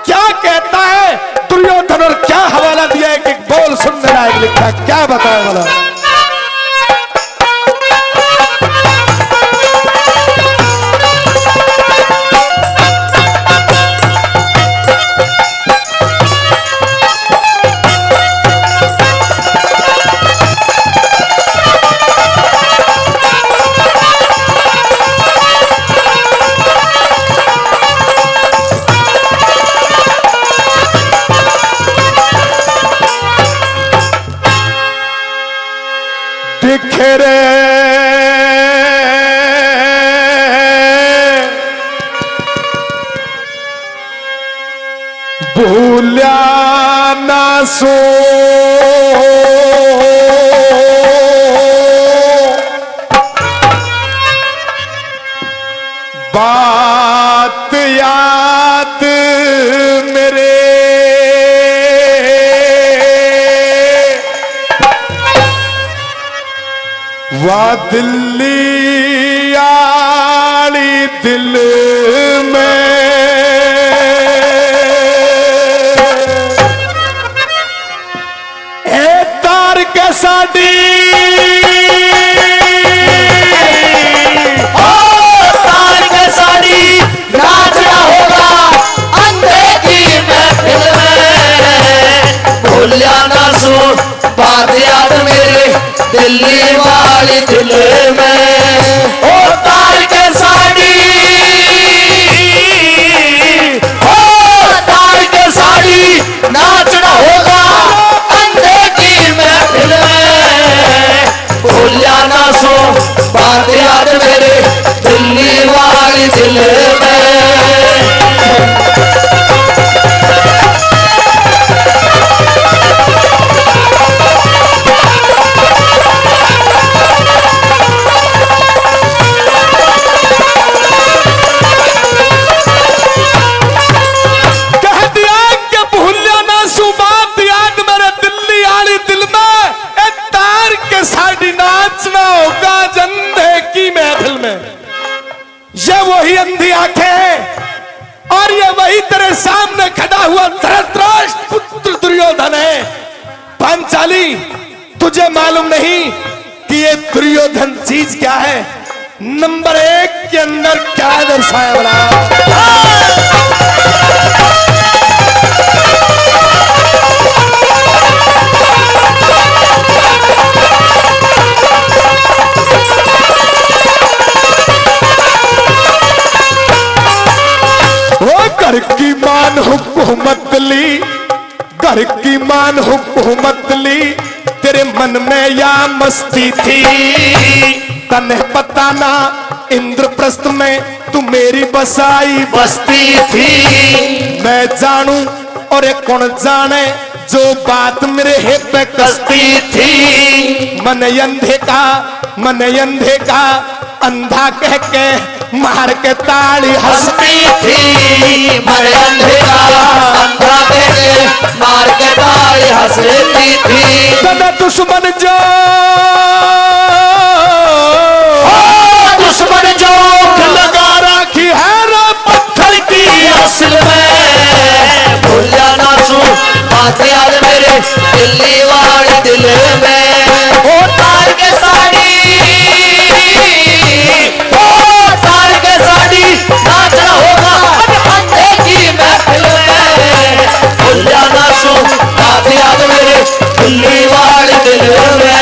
क्या कहता है दुर्योधन और क्या हवाला दिया है कि बोल सुनने लायक लिखा, क्या बताया वाला। भूलिया ना सो बात याद मेरे वा दिल्ली आली दिल में ए तार के साडी तार के साड़ी नाचना होगा अंधे की महफिल में भूलिया ना सो बात याद मेरे दिल्ली वाली दिल में ओ तार के साड़ी ओ तार के साड़ी नाचना होगा अंधे की महफिल में भूलिया ना सो बात याद मेरे दिल्ली वाली दिल में कह दिया कि भूलिया ना सू बात याद मेरे दिल्ली आली दिल में ए तार के साड़ी नाचना होगा अंधे की महफिल में। ये वही अंधी आंखें हैं और ये वही तेरे सामने खड़ा हुआ धृतराष्ट्र पुत्र दुर्योधन है। पांचाली तुझे मालूम नहीं कि ये दुर्योधन चीज क्या है? नंबर 1 के अंदर क्या दर्शाया बड़ा घर की मान हुकूमत ली, घर की मान हुकूमत ली, तेरे मन में या मस्ती थी तन्हे पता ना इंद्रप्रस्थ में तू मेरी बसाई बस्ती थी मैं जानू और एक कौन जाने जो बात मेरे हे पे कस्ती थी मन अंधे का अंधा कह के मार के ताली हंसती थी मैं अंधेरा अंधा कहके मार के ताली हंसती थी तने दुश्मन जो दुश्मन जो लगा राखी है रा पत्थर की असल में भूलिया ना सू बात याद मेरे दिल्ली वाले दिल में ओ तार के साड़ी ओ तार के साड़ी नाचना होगा अंधे की महफिल में भूलिया ना सू बात याद मेरे दिल्ली वाले दिल में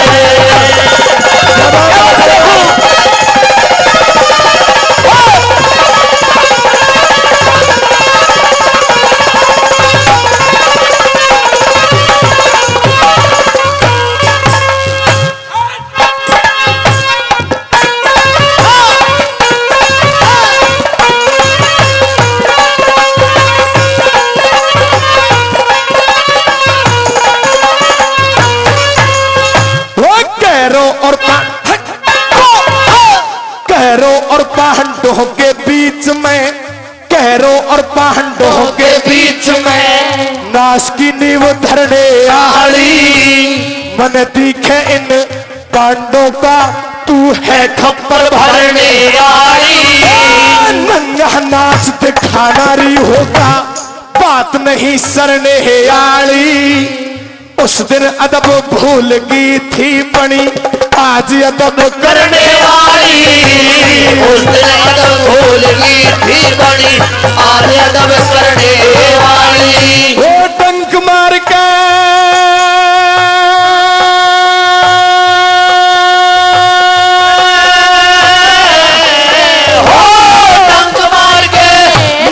पहाड़ों के बीच में कहरों और पहाड़ों के बीच में नाश की नींव धरने आड़ी मन दिखे इन कांडों का तू है खप्पर भरने आई नंगा नाच दिखाना री होगा बात नहीं सरने आड़ी उस दिन अदब भूल गई थी बनी आज अदब करने वाली उस दिन अदब भूल गई थी बनी आज अदब करने वाली वो डंक मार के हो डंक मार के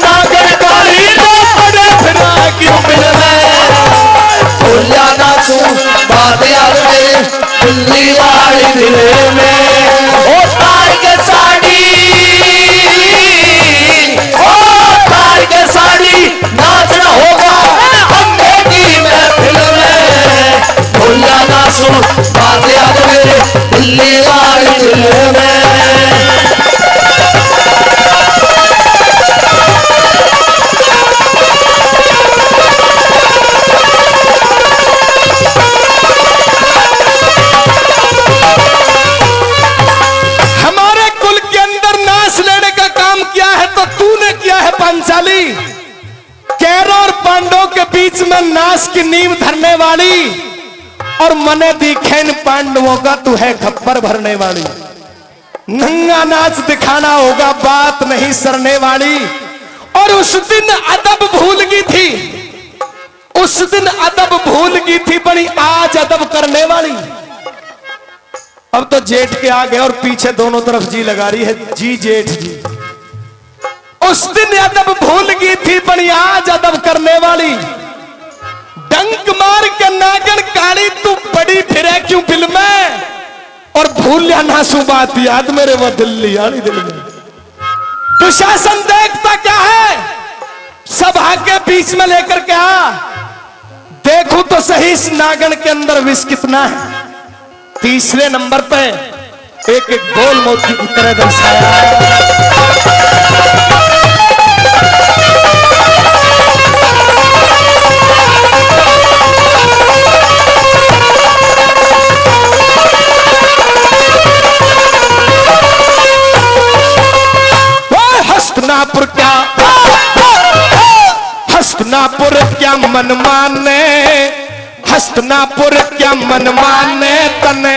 नागर काली पड़े फिरा क्यों मिल भूलिया ना तू बात याद मेरे दिल्ली वाली दिल में ओ तार के साड़ी ओ तार के साड़ी नाचना होगा करने वाली और मने दिखेन पांडवों का तू है खप्पर भरने वाली। नंगा नाच दिखाना होगा बात नहीं सरने वाली। और उस दिन अदब भूल गई थी, उस दिन अदब भूल गई थी बड़ी आज अदब करने वाली। अब तो जेठ के आगे और पीछे दोनों तरफ जी लगा रही है, जी जेठ जी। उस दिन अदब भूल गई थी बड़ी आज अदब करने वाली। डंक मार के नागन काली तू बड़ी फिरे क्यों बिल में, और भूल या नासू बात याद मेरे वो दिल्ली यानी दिल में। दुशासन देखता क्या है, सभा के बीच में लेकर के आ, देखूं तो सही इस नागन के अंदर विष कितना है। तीसरे नंबर पे एक एक गोल मोती की तरह दर्शाया है। हस्तिनापुर क्या, हस्तिनापुर क्या मन माने, हस्तिनापुर क्या मन माने, तने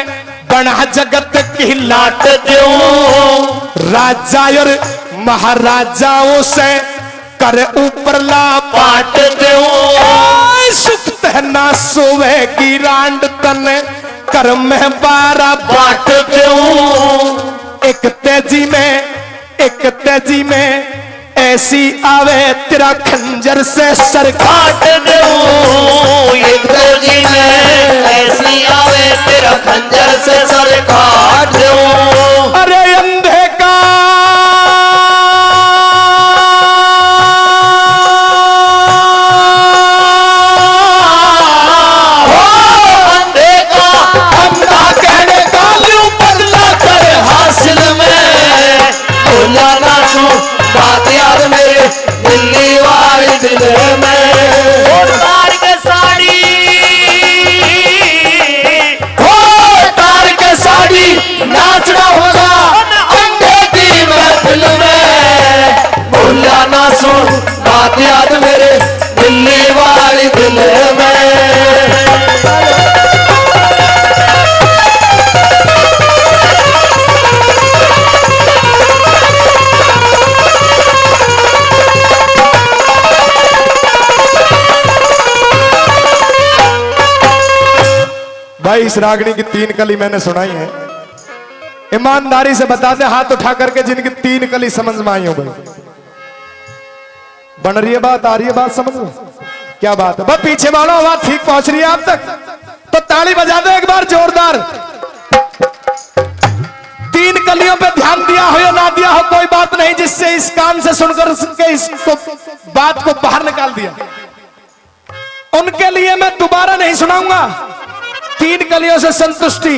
बना जगत की लाट दो। राजा और महाराजाओं से कर ऊपर ला पाट दो। सुक्त है ना सोवे की रांड, तने कर में 12 बाट दो। एक तेजी में, एक तेजी में ऐसी आवे तेरा खंजर से सर काट दो। एक तेजी में ऐसी आवे तेरा खंजर से सर काट दो। अरे अंधे का अंधे का अंधा कहने का ल्यूं बदला कर हासिल में। भूला ना तू बात याद मेरे दिल्ली वाली दिल में। तार के साड़ी, हो तार के साड़ी नाचना होगा अंधे की महफिल में। भूला ना सुन बात याद मेरे दिल्ली वाली दिल में। भाई इस रागनी की 3 कली मैंने सुनाई है। ईमानदारी से बता दे हाथ उठा करके जिनकी 3 कली समझ में आई हो भाई। बन रही है बात, आ रही है बात समझ में, क्या बात है। बस पीछे वालों आवाज ठीक पहुंच रही है आप तक, तो ताली बजा दो एक बार जोरदार। 3 कलियों पे ध्यान दिया हो या ना दिया हो कोई बात नहीं, जिससे इस कान से सुनकर के इसको बात को बाहर निकाल दिया, उनके लिए मैं दोबारा नहीं सुनाऊंगा। 3 कलियों से संतुष्टि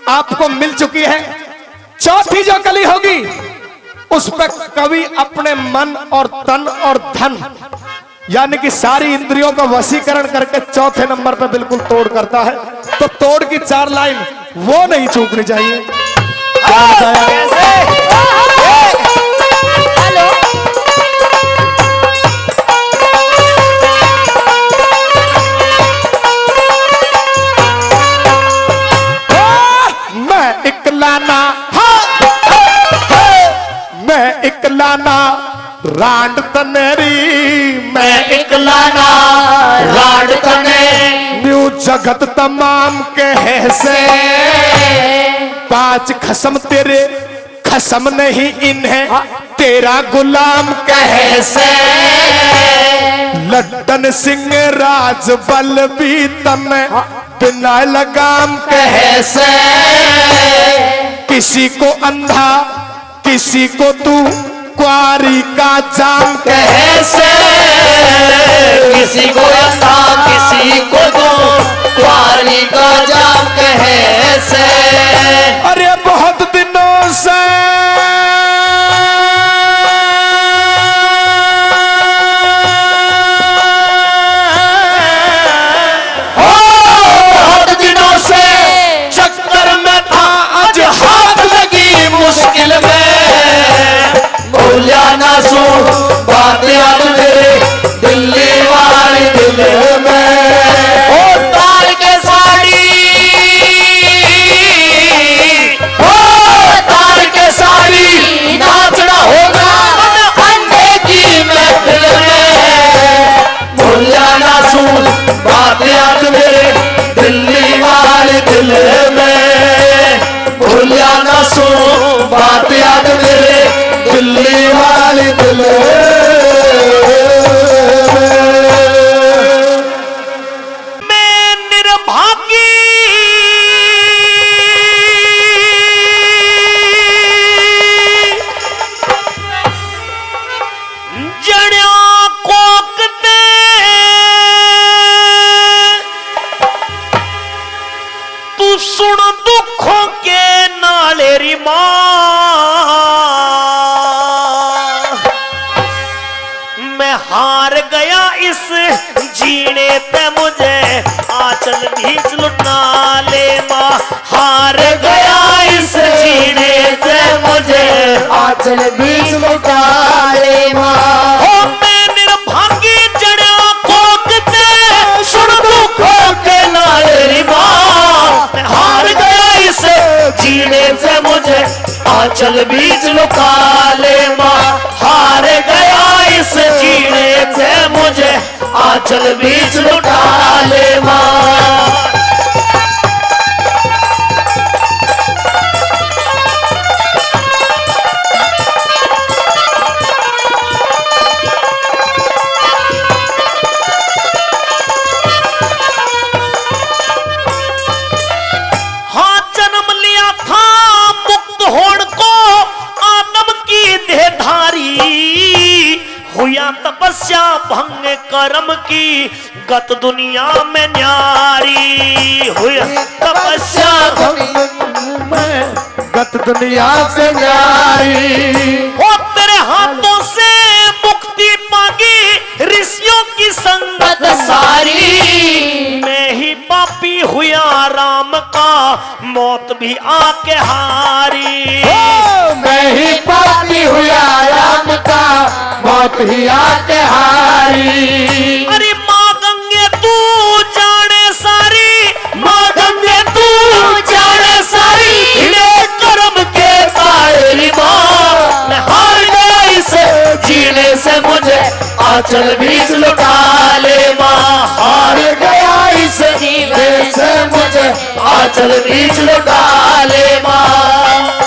आपको मिल चुकी है। चौथी जो कली होगी उस पर कवि अपने मन और तन और धन यानी कि सारी इंद्रियों का वशीकरण करके चौथे नंबर पे बिल्कुल तोड़ करता है। तो तोड़ की 4 लाइन वो नहीं चूकनी चाहिए। हेलो इकलाना, मैं इकलाना रांड तनेरी, मैं इकलाना राड तने न्यू जगत तमाम के से 5 खसम तेरे खसम नहीं इन्हें तेरा गुलाम कैसे। लड्डन सिंह राज बल भी तमें बिना लगाम कैसे। किसी को अंधा किसी को तू कुआरी का जाम कैसे। किसी को अंधा किसी को तू कुआरी का जाम कैसे। अरे बहुत दिनों से मुश्किल में भूलिया ना सुन बात याद मेरे दिल्ली वाली दिल में। सुन दुखों के नालेरी मां, मैं हार गया इस जीने पे मुझे आंचल भीच लुटा ले मां, हार गया इस जीने पे मुझे आंचल बीच लुटा ले मां। ओ मैं निर्भागी जड़ा कोकते सुन दुखों के नालेरी मां, मैं हार गया इस जीने से मुझे आंचल बीच लुका ले मां, हार गया इस जीने से मुझे आंचल बीच लुटा ले मां। हाँ जन्म लिया था मुक्त होड़ को आदम की देहधारी, हुआ तपस्या भंग कर्म की गत दुनिया में न्यारी, हुआ तपस्या में गत दुनिया से न्यारी। ओ तेरे हाथों से मुक्ति मांगी ऋषियों की संगत सारी, मैं ही पापी हुआ राम का मौत भी आके हारी, मैं ही पापी हुआ राम का मौत ही आके हारी। अरे माँ गंगे तू जाने सारी, माँ गंगे तू जाने सारी, ये कर्म के तारी माँ, मैं हार गया इस जीने से मुझे आंचल बीच लुटा ले माँ, हार गया इस जीने से मुझे आंचल बीच लुटा ले माँ।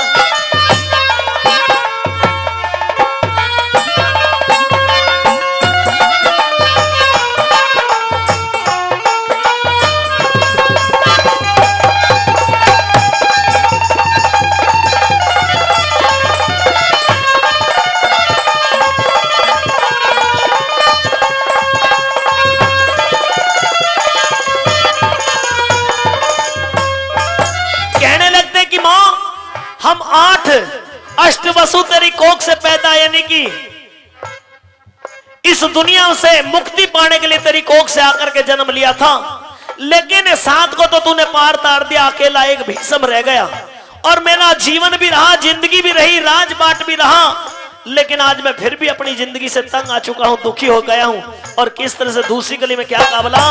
हम 8 अष्टवसु तेरी कोख से पैदा, यानी कि इस दुनिया से मुक्ति पाने के लिए तेरी कोख से आकर के जन्म लिया था, लेकिन 7 को तो तूने पार तार दिया, अकेला एक भीष्म रह गया। और मेरा जीवन भी रहा, जिंदगी भी रही, राजपाट भी रहा, लेकिन आज मैं फिर भी अपनी जिंदगी से तंग आ चुका हूं, दुखी हो गया हूं। और किस तरह से दूसरी गली में क्या काबला।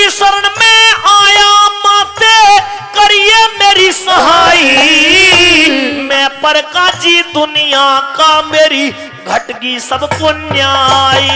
शरण में आया माते करिए मेरी सहाई, मैं पर काजी दुनिया का मेरी घटगी सब पुण्याई,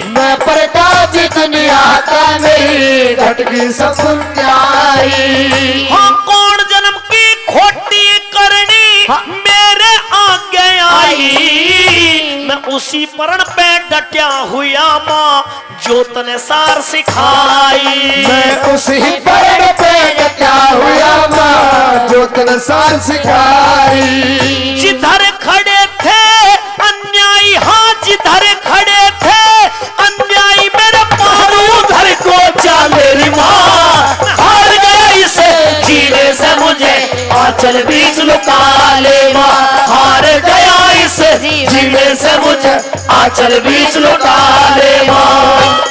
मैं पर काजी दुनिया का मेरी घटगी सब पुण्याई। हाँ कौन जन्म की खोटी करनी मेरे आगे आई, मैं उसी परण पे डटया हुआ माँ जो तने सार सिखाई, मैं उसी परण पे डटया हुआ माँ जो तने सार सिखाई। जिधर खड़े थे अन्यायी, हाँ जिधर खड़े थे अन्यायी, मेरे पारू उधर को जा मेरी माँ, हार गया इसे जीने से मुझे आंचल बीच लुका ले माँ, हार गया इस जीने से मुझे आंचल बीच लुका ले माँ।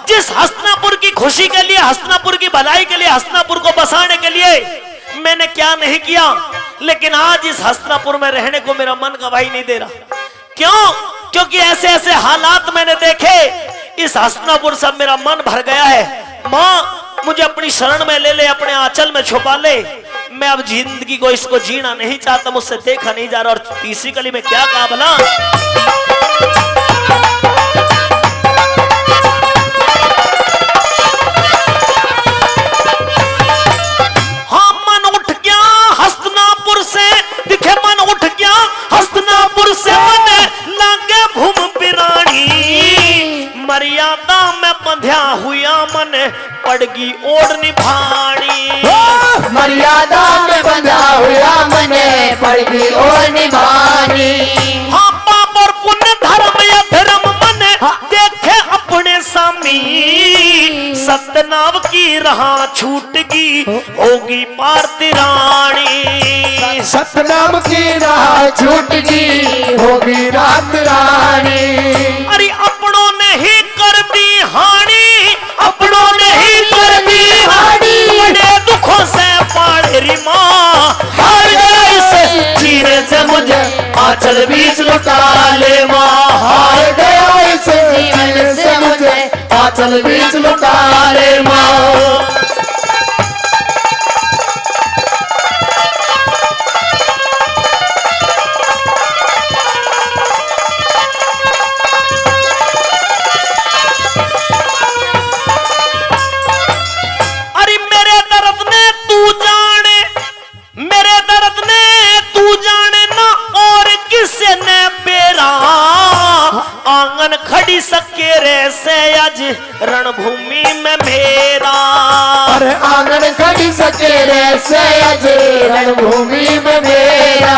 जिस हस्तिनापुर की खुशी के लिए, हस्तिनापुर की भलाई के लिए, हस्तिनापुर को बसाने के लिए मैंने क्या नहीं किया, लेकिन आज इस हस्तिनापुर में रहने को मेरा मन गवाही नहीं दे रहा। क्यों? क्योंकि ऐसे ऐसे हालात मैंने देखे, इस हस्तिनापुर से मेरा मन भर गया है। माँ मुझे अपनी शरण में ले ले, अपने आंचल में छुपा ले। मैं अब जिंदगी को इसको जीना नहीं चाहता, मुझसे देखा नहीं जा रहा। और तीसरी कली में क्या कहा भला? हाँ मन उठ गया हस्तिनापुर से, दिखे मन उठ गया हस्तिनापुर से, मन लागे भूम पिरानी। मर्यादा में बंध्या हुआ मन पड़गी ओढ़ निभानी। मर्यादा में बंधा हुआ मन पड़गी ओढ़ निभानी। हाँ पाप और पुण्य धर्म या धर्म मन देखे अपने सामी। सतनाम की राह छूटगी होगी पार तिरानी। सतनाम की राह छूटगी होगी रात रानी। अरे अपनों ने ही कर दी हानि, अपनों ने ही कर दी हानि। बड़े दुखों से पाड़ी माँ हार गई से जीने से मुझे आंचल बीच लुटा ले माँ। हार गया इस जीवन से मुझे आंचल बीच लुटा ले माँ। अरे मेरे दर्द ने तू जाने, मेरे दर्द ने तू जाने ना और किसे ने बेरा। आंगन खड़ी सकेरे से आज रणभूमि में मेरा। अरे आंगन खड़ी सकेरे से आज रणभूमि में मेरा।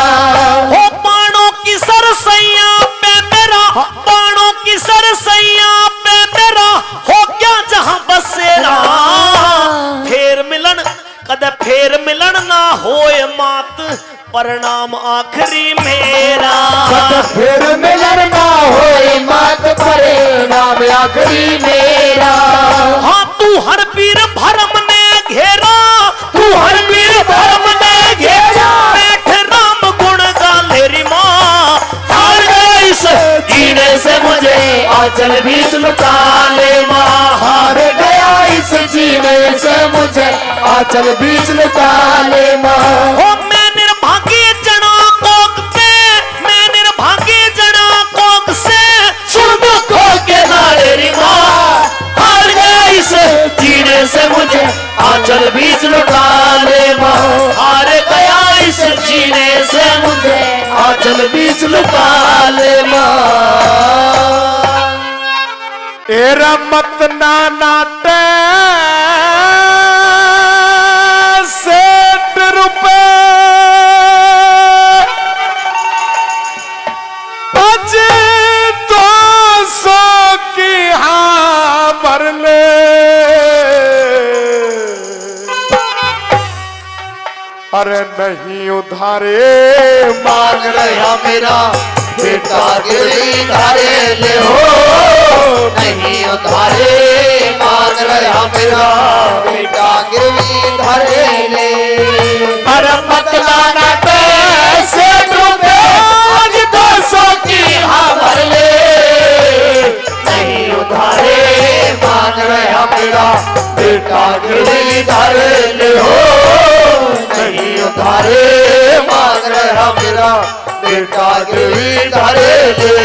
हो बाणों की सरसैया पे मेरा, बाणों की सरसैया पे मेरा हो क्या जहां बसेरा। फेर मिलन कद फेर मिलन ना होए मात, परिणाम आखिरी मेरा। फिर मिलन ना होए मात, परिणाम आखिरी मेरा। हाँ तू हर वीर भरम ने घेरा, तू हर वीर भरम ने घेरा। बैठ राम गुण गा लेरी माँ, हार गई इस जीने से मुझे आंचल बीच लुटा ले माँ। हार गया इस जीने से मुझे आंचल बीच लुटा ले माँ। हो मैं निर्भागी जना कोक पे, मैं निर्भागी जना कोक से सुन खो के नारे री माँ। हार गया इस जीने से मुझे आंचल बीच लुटा ले माँ। हार गया इस जीने से मुझे आंचल बीच लुटा ले माँ। एरा मत ना नाटे सेठ रुपए आज 200 की हाँ भर ले। अरे नहीं उधारे मांग रहा मेरा बेटा गिरवी धारे ले हो। नहीं उधारे मांग रहा मेरा बेटा गिरवी धारे ले। अरे मत लाना पैसे डूबे आज 200 की हाँ भर ले। नहीं उधारे मांग रहा मेरा बेटा गिरवी धारे ले हो। नहीं उधारे मांग रहा मेरा बेटा गिरवी धारे ले।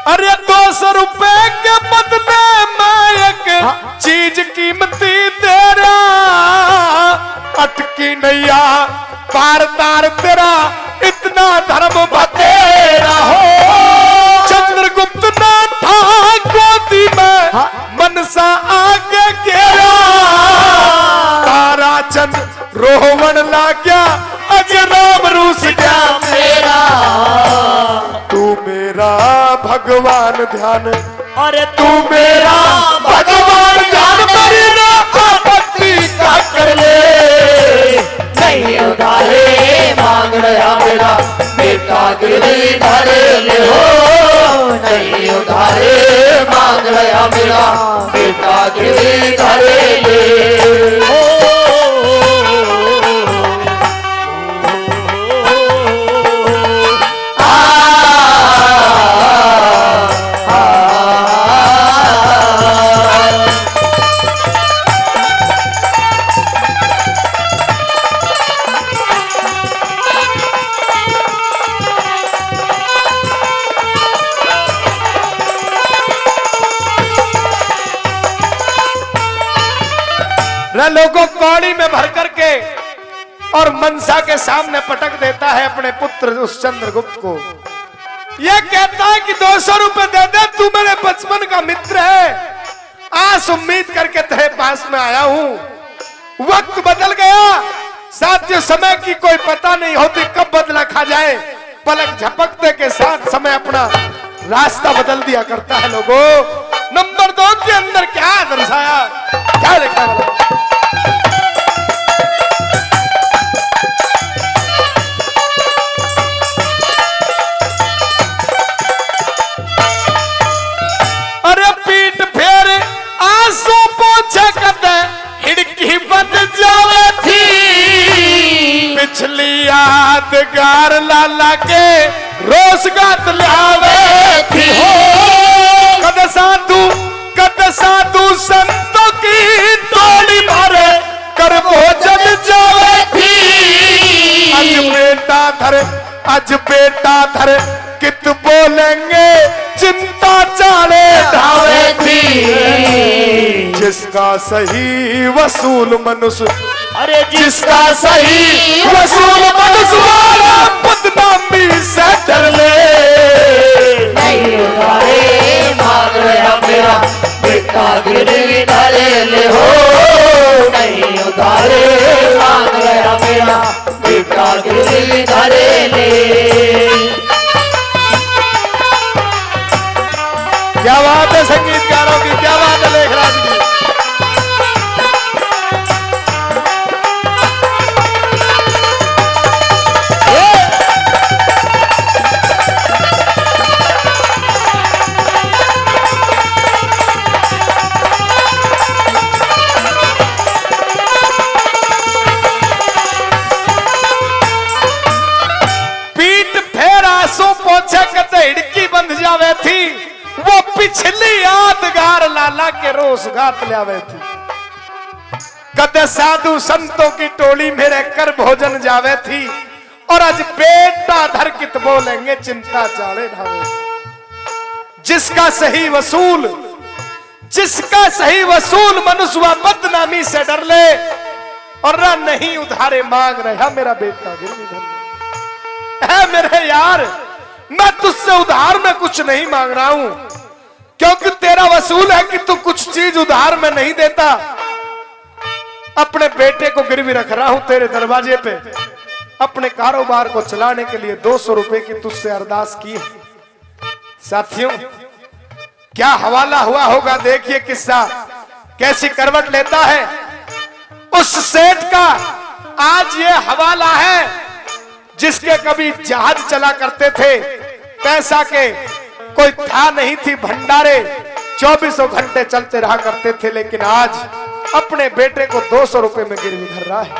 अरे 200 रुपए के बदले मैं एक चीज कीमती दे रहा। अटकी नैया पार तार तेरा इतना धर्म बतेरा हो। चंद्रगुप्त ना था गोदी में मनसा आगे घेरा। ताराचंद रोहवन ला गया अजराम रूस गया मेरा। तू मेरा भगवान ध्यान, अरे तू मेरा भगवान ध्यान मेरा आपत्ति का कर ले। नहीं उधारे मांग रहा मेरा बेटा गिरवी धारे ले हो। नहीं उधारे मांग रहा मेरा बेटा गिरवी धरे ले। लोगों कौड़ी में भर करके और मनसा के सामने पटक देता है अपने पुत्र उस चंद्रगुप्त को। यह कहता है कि 200 रुपए दे दे, तू मेरे बचपन का मित्र है, आस उम्मीद करके तेरे पास में आया हूं। वक्त बदल गया साथियों, समय की कोई पता नहीं होती कब बदला खा जाए। पलक झपकते के साथ समय अपना रास्ता बदल दिया करता है। लोगों नंबर 2 के अंदर क्या दर्शाया, क्या देखा बोला? अरे पीठ फेर आंसू पोछे कदे हिड़की बन जावे थी, पिछली यादगार लाला के रोज गात लावे थी। कद साधु संतों की टोली मारे कर भोजन जावे थी। आज बेटा धर कित बोलेंगे चिंता चाले ढावे थी। जिसका सही वसूल मनुष्य, अरे जिसका सही वसूल मनुष्य वाला बदनामी से डर ले। नहीं उधारे मांग रहा मेरा बेटा गिरवी धरे ले हो। नहीं उधारे मांग रहा मेरा बेटा गिरवी धरे ले। क्या बात है संगीतकारों की, क्या बात है लेखराज की। पीठ फेर आंसू पोछे कते हिड़की बंध जावे थी, वो पिछली यादगार लाला के रोज गात लावे थी। कदे साधु संतों की टोली मेरे कर भोजन जावे थी, और आज बेटा धर कित बोलेंगे चिंता चाले ढावे। जिसका सही वसूल मनुष्य बदनामी से डर ले, और ना नहीं उधारे मांग रहा मेरा बेटा गिरवी धर ले। है मेरे यार, मैं तुझसे उधार में कुछ नहीं मांग रहा हूं, क्योंकि तेरा वसूल है कि तू कुछ चीज उधार में नहीं देता। अपने बेटे को गिरवी रख रहा हूं तेरे दरवाजे पे, अपने कारोबार को चलाने के लिए 200 रुपए की तुझसे अरदास की है। साथियों क्या हवाला हुआ होगा, देखिए किस्सा कैसी करवट लेता है। उस सेठ का आज ये हवाला है जिसके कभी जहाज चला करते थे, पैसा के कोई था नहीं थी, भंडारे 24 घंटे चलते रहा करते थे, लेकिन आज अपने बेटे को 200 रुपए में गिरवी धर रहा है।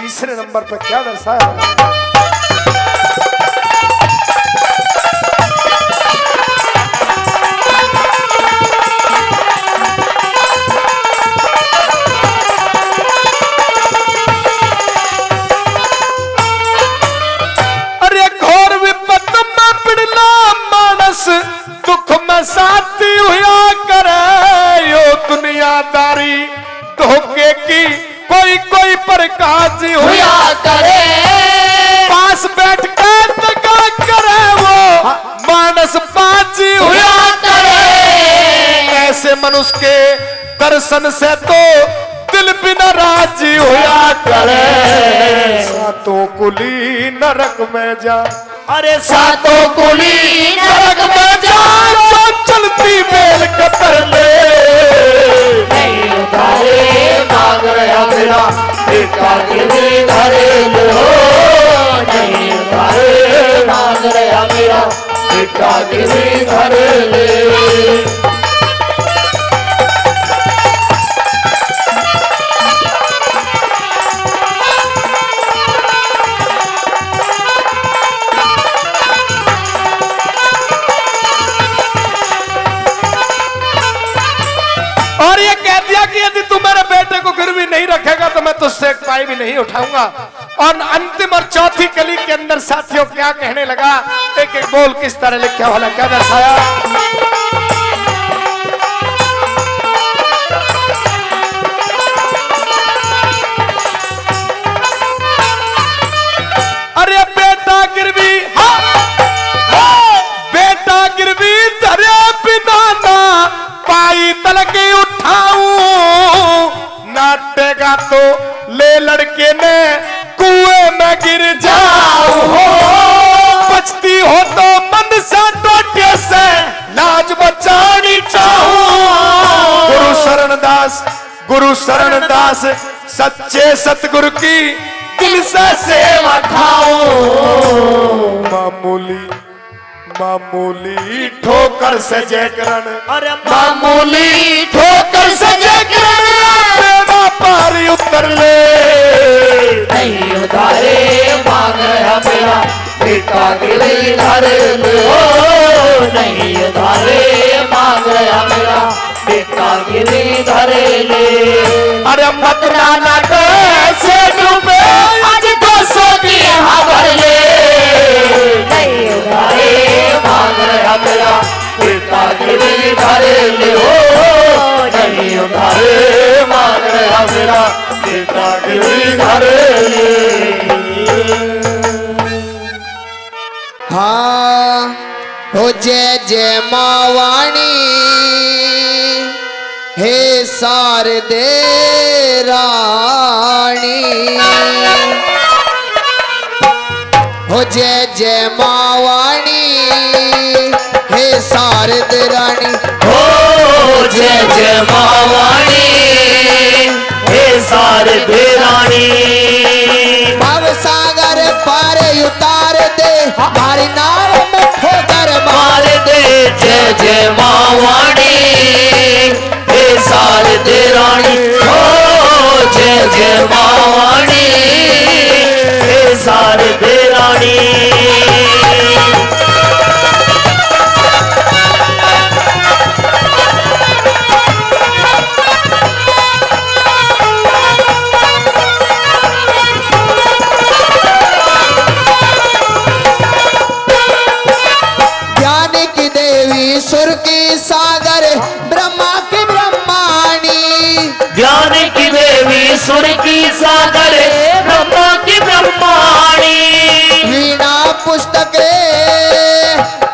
तीसरे नंबर पर क्या दर्शाया? दुख में साथी हुआ करे यो दुनियादारी, धोखे की कोई प्रकाश हुआ करे। पास बैठ के दगा करे वो मानस बाजी हुआ करे। ऐसे मनुष्य के दर्शन से तो दिल बिना राजी हुआ करे। सातों कुली नरक में जा, अरे सातों कुली नरक में जा, जो चलती बेल कतर ले। नहीं उधारे मांग रहा मेरा बेटा गिरवी धरे ले हो। नहीं उधारे मांग रहा मेरा बेटा गिरवी धरे ले। दिया कि यदि तू मेरे बेटे को गिरवी नहीं रखेगा तो मैं तुझसे एक पाई भी नहीं उठाऊंगा। और अंतिम और चौथी कली के अंदर साथियों क्या कहने लगा, एक एक बोल किस तरह लिखा वाला क्या दर्शाया। अरे बेटा गिरवी, बेटा गिरवी धरे बिना ना पाई तलक उठाऊं, नाटेगा तो ले लड़के ने कुएं में गिर जाऊं, बचती हो तो मन से टोटे से लाज बचानी चाहूं। गुरु शरण दास सच्चे सतगुरु की दिल से सेवा ठाओ, मामूली ठोकर से जय करण, अरे मामूली ठोकर से जय करण पारी उतर ले, नहीं उधारे मांग रहा मेरा बेटा गिरवी धर ले, नहीं उधारे मांग रहा मेरा बेटा गिरवी धर ले। अरे मत नाना कैसे डूबे आज 200 की खबर ले, नहीं उधारे मांग रहा मेरा बेटा गिरवी धर ले, नहीं उधारे मांग रहा मेरा बेटा गिरवी धर ले। हाँ हो जय जय मावाणी हे शारदे रानी, हो जय जय मावाणी हे शारद रानी, हो जय जय मावाणी हे शारद रानी, भव सागर पार उतार दे हमारी नाव में ठोकर मार दे। जय जय मावाणी हे शारद रानी, हो जय जय मावाणी हे शारद रानी। सुर की सागर ब्रह्मा की ब्रह्माणी, ज्ञान की देवी सुर की सागर ब्रह्मा की ब्रह्माणी, वीणा पुस्तके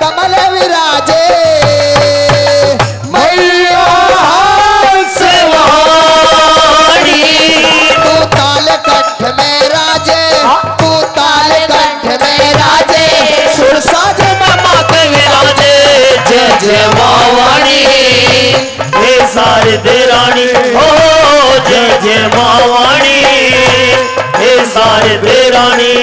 कमल विराजे मैया से वाणी। तू ताल कंठ में राजे, तू ताल कंठ में राजे, सुर साज मात विराजे। जय जय मावाणी हे शारद रानी, हो जय जय मावाणी हे शारद रानी।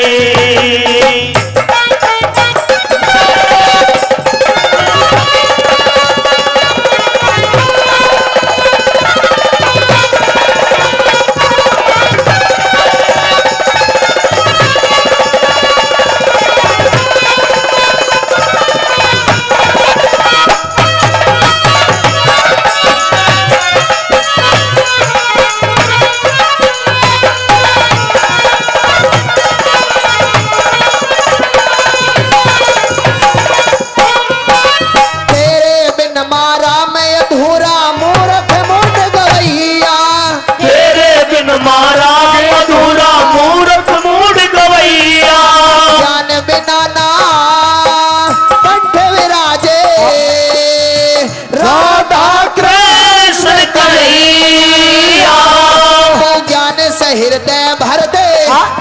हृदय भर दे,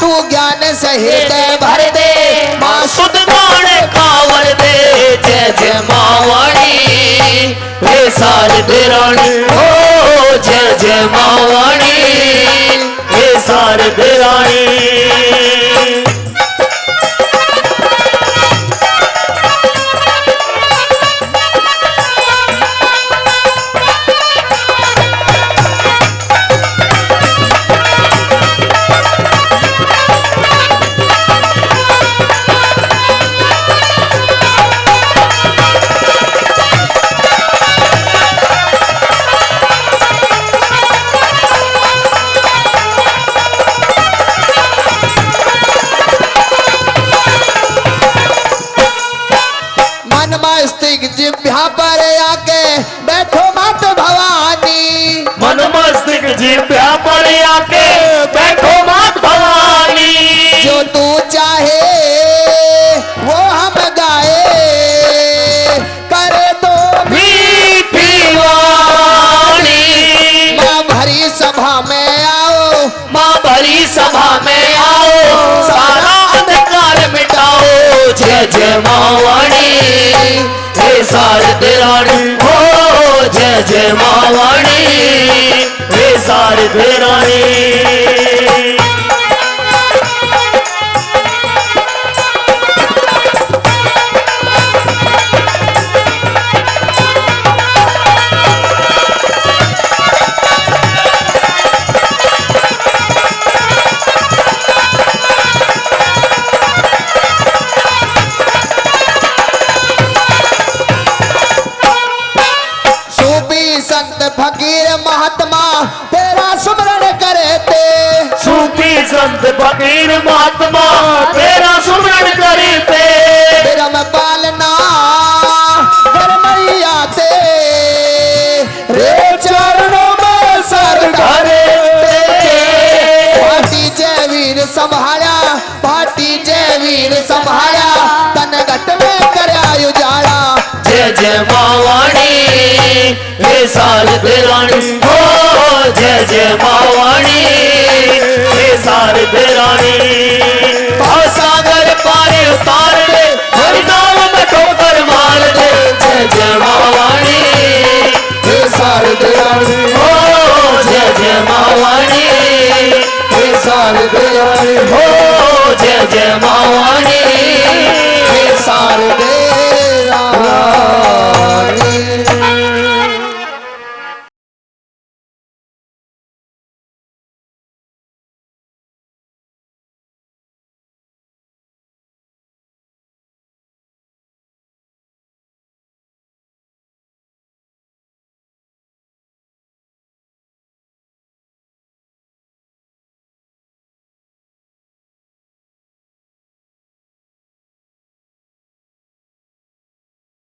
तू ज्ञान से हृदय भर दे, माँ सुध गाण कावर दे। जय जय मावाणी हे शारद रानी, हो जय जय मावाणी हे शारद रानी। जिभा पर आके बैठो मात भवानी। मन मस्तिष्क जिभ्या पर आके बैठो मात भवानी। जो तू चाहे वो हम गाए, करे तो मीठी वाणी। माँ भरी सभा में आओ, माँ भरी सभा में आओ, सारा अंधकार मिटाओ। जय जय माँ वाणी, हे शारदे रानी हो। जय जय माँ वाणी, हे शारदे रानी। संत फकीर महात्मा तेरा सुमरण करे थे। सूफी संत फकीर महात्मा तेरा सुमरण करे थे। बिरम पालना घर मैया ते, रे चरणों में सर धरे थे। भाटी जय वीर संभाया, भाटी जय वीर संभाया, तन घट में करया उजाड़ा। जय जय माँ वाणी, हे शारदे रानी हो। जय जय माँ वाणी, हे शारदे रानी। सागर पारे उतार दे, हरि नाम में ठोकर मार दे। जय जय माँ वाणी,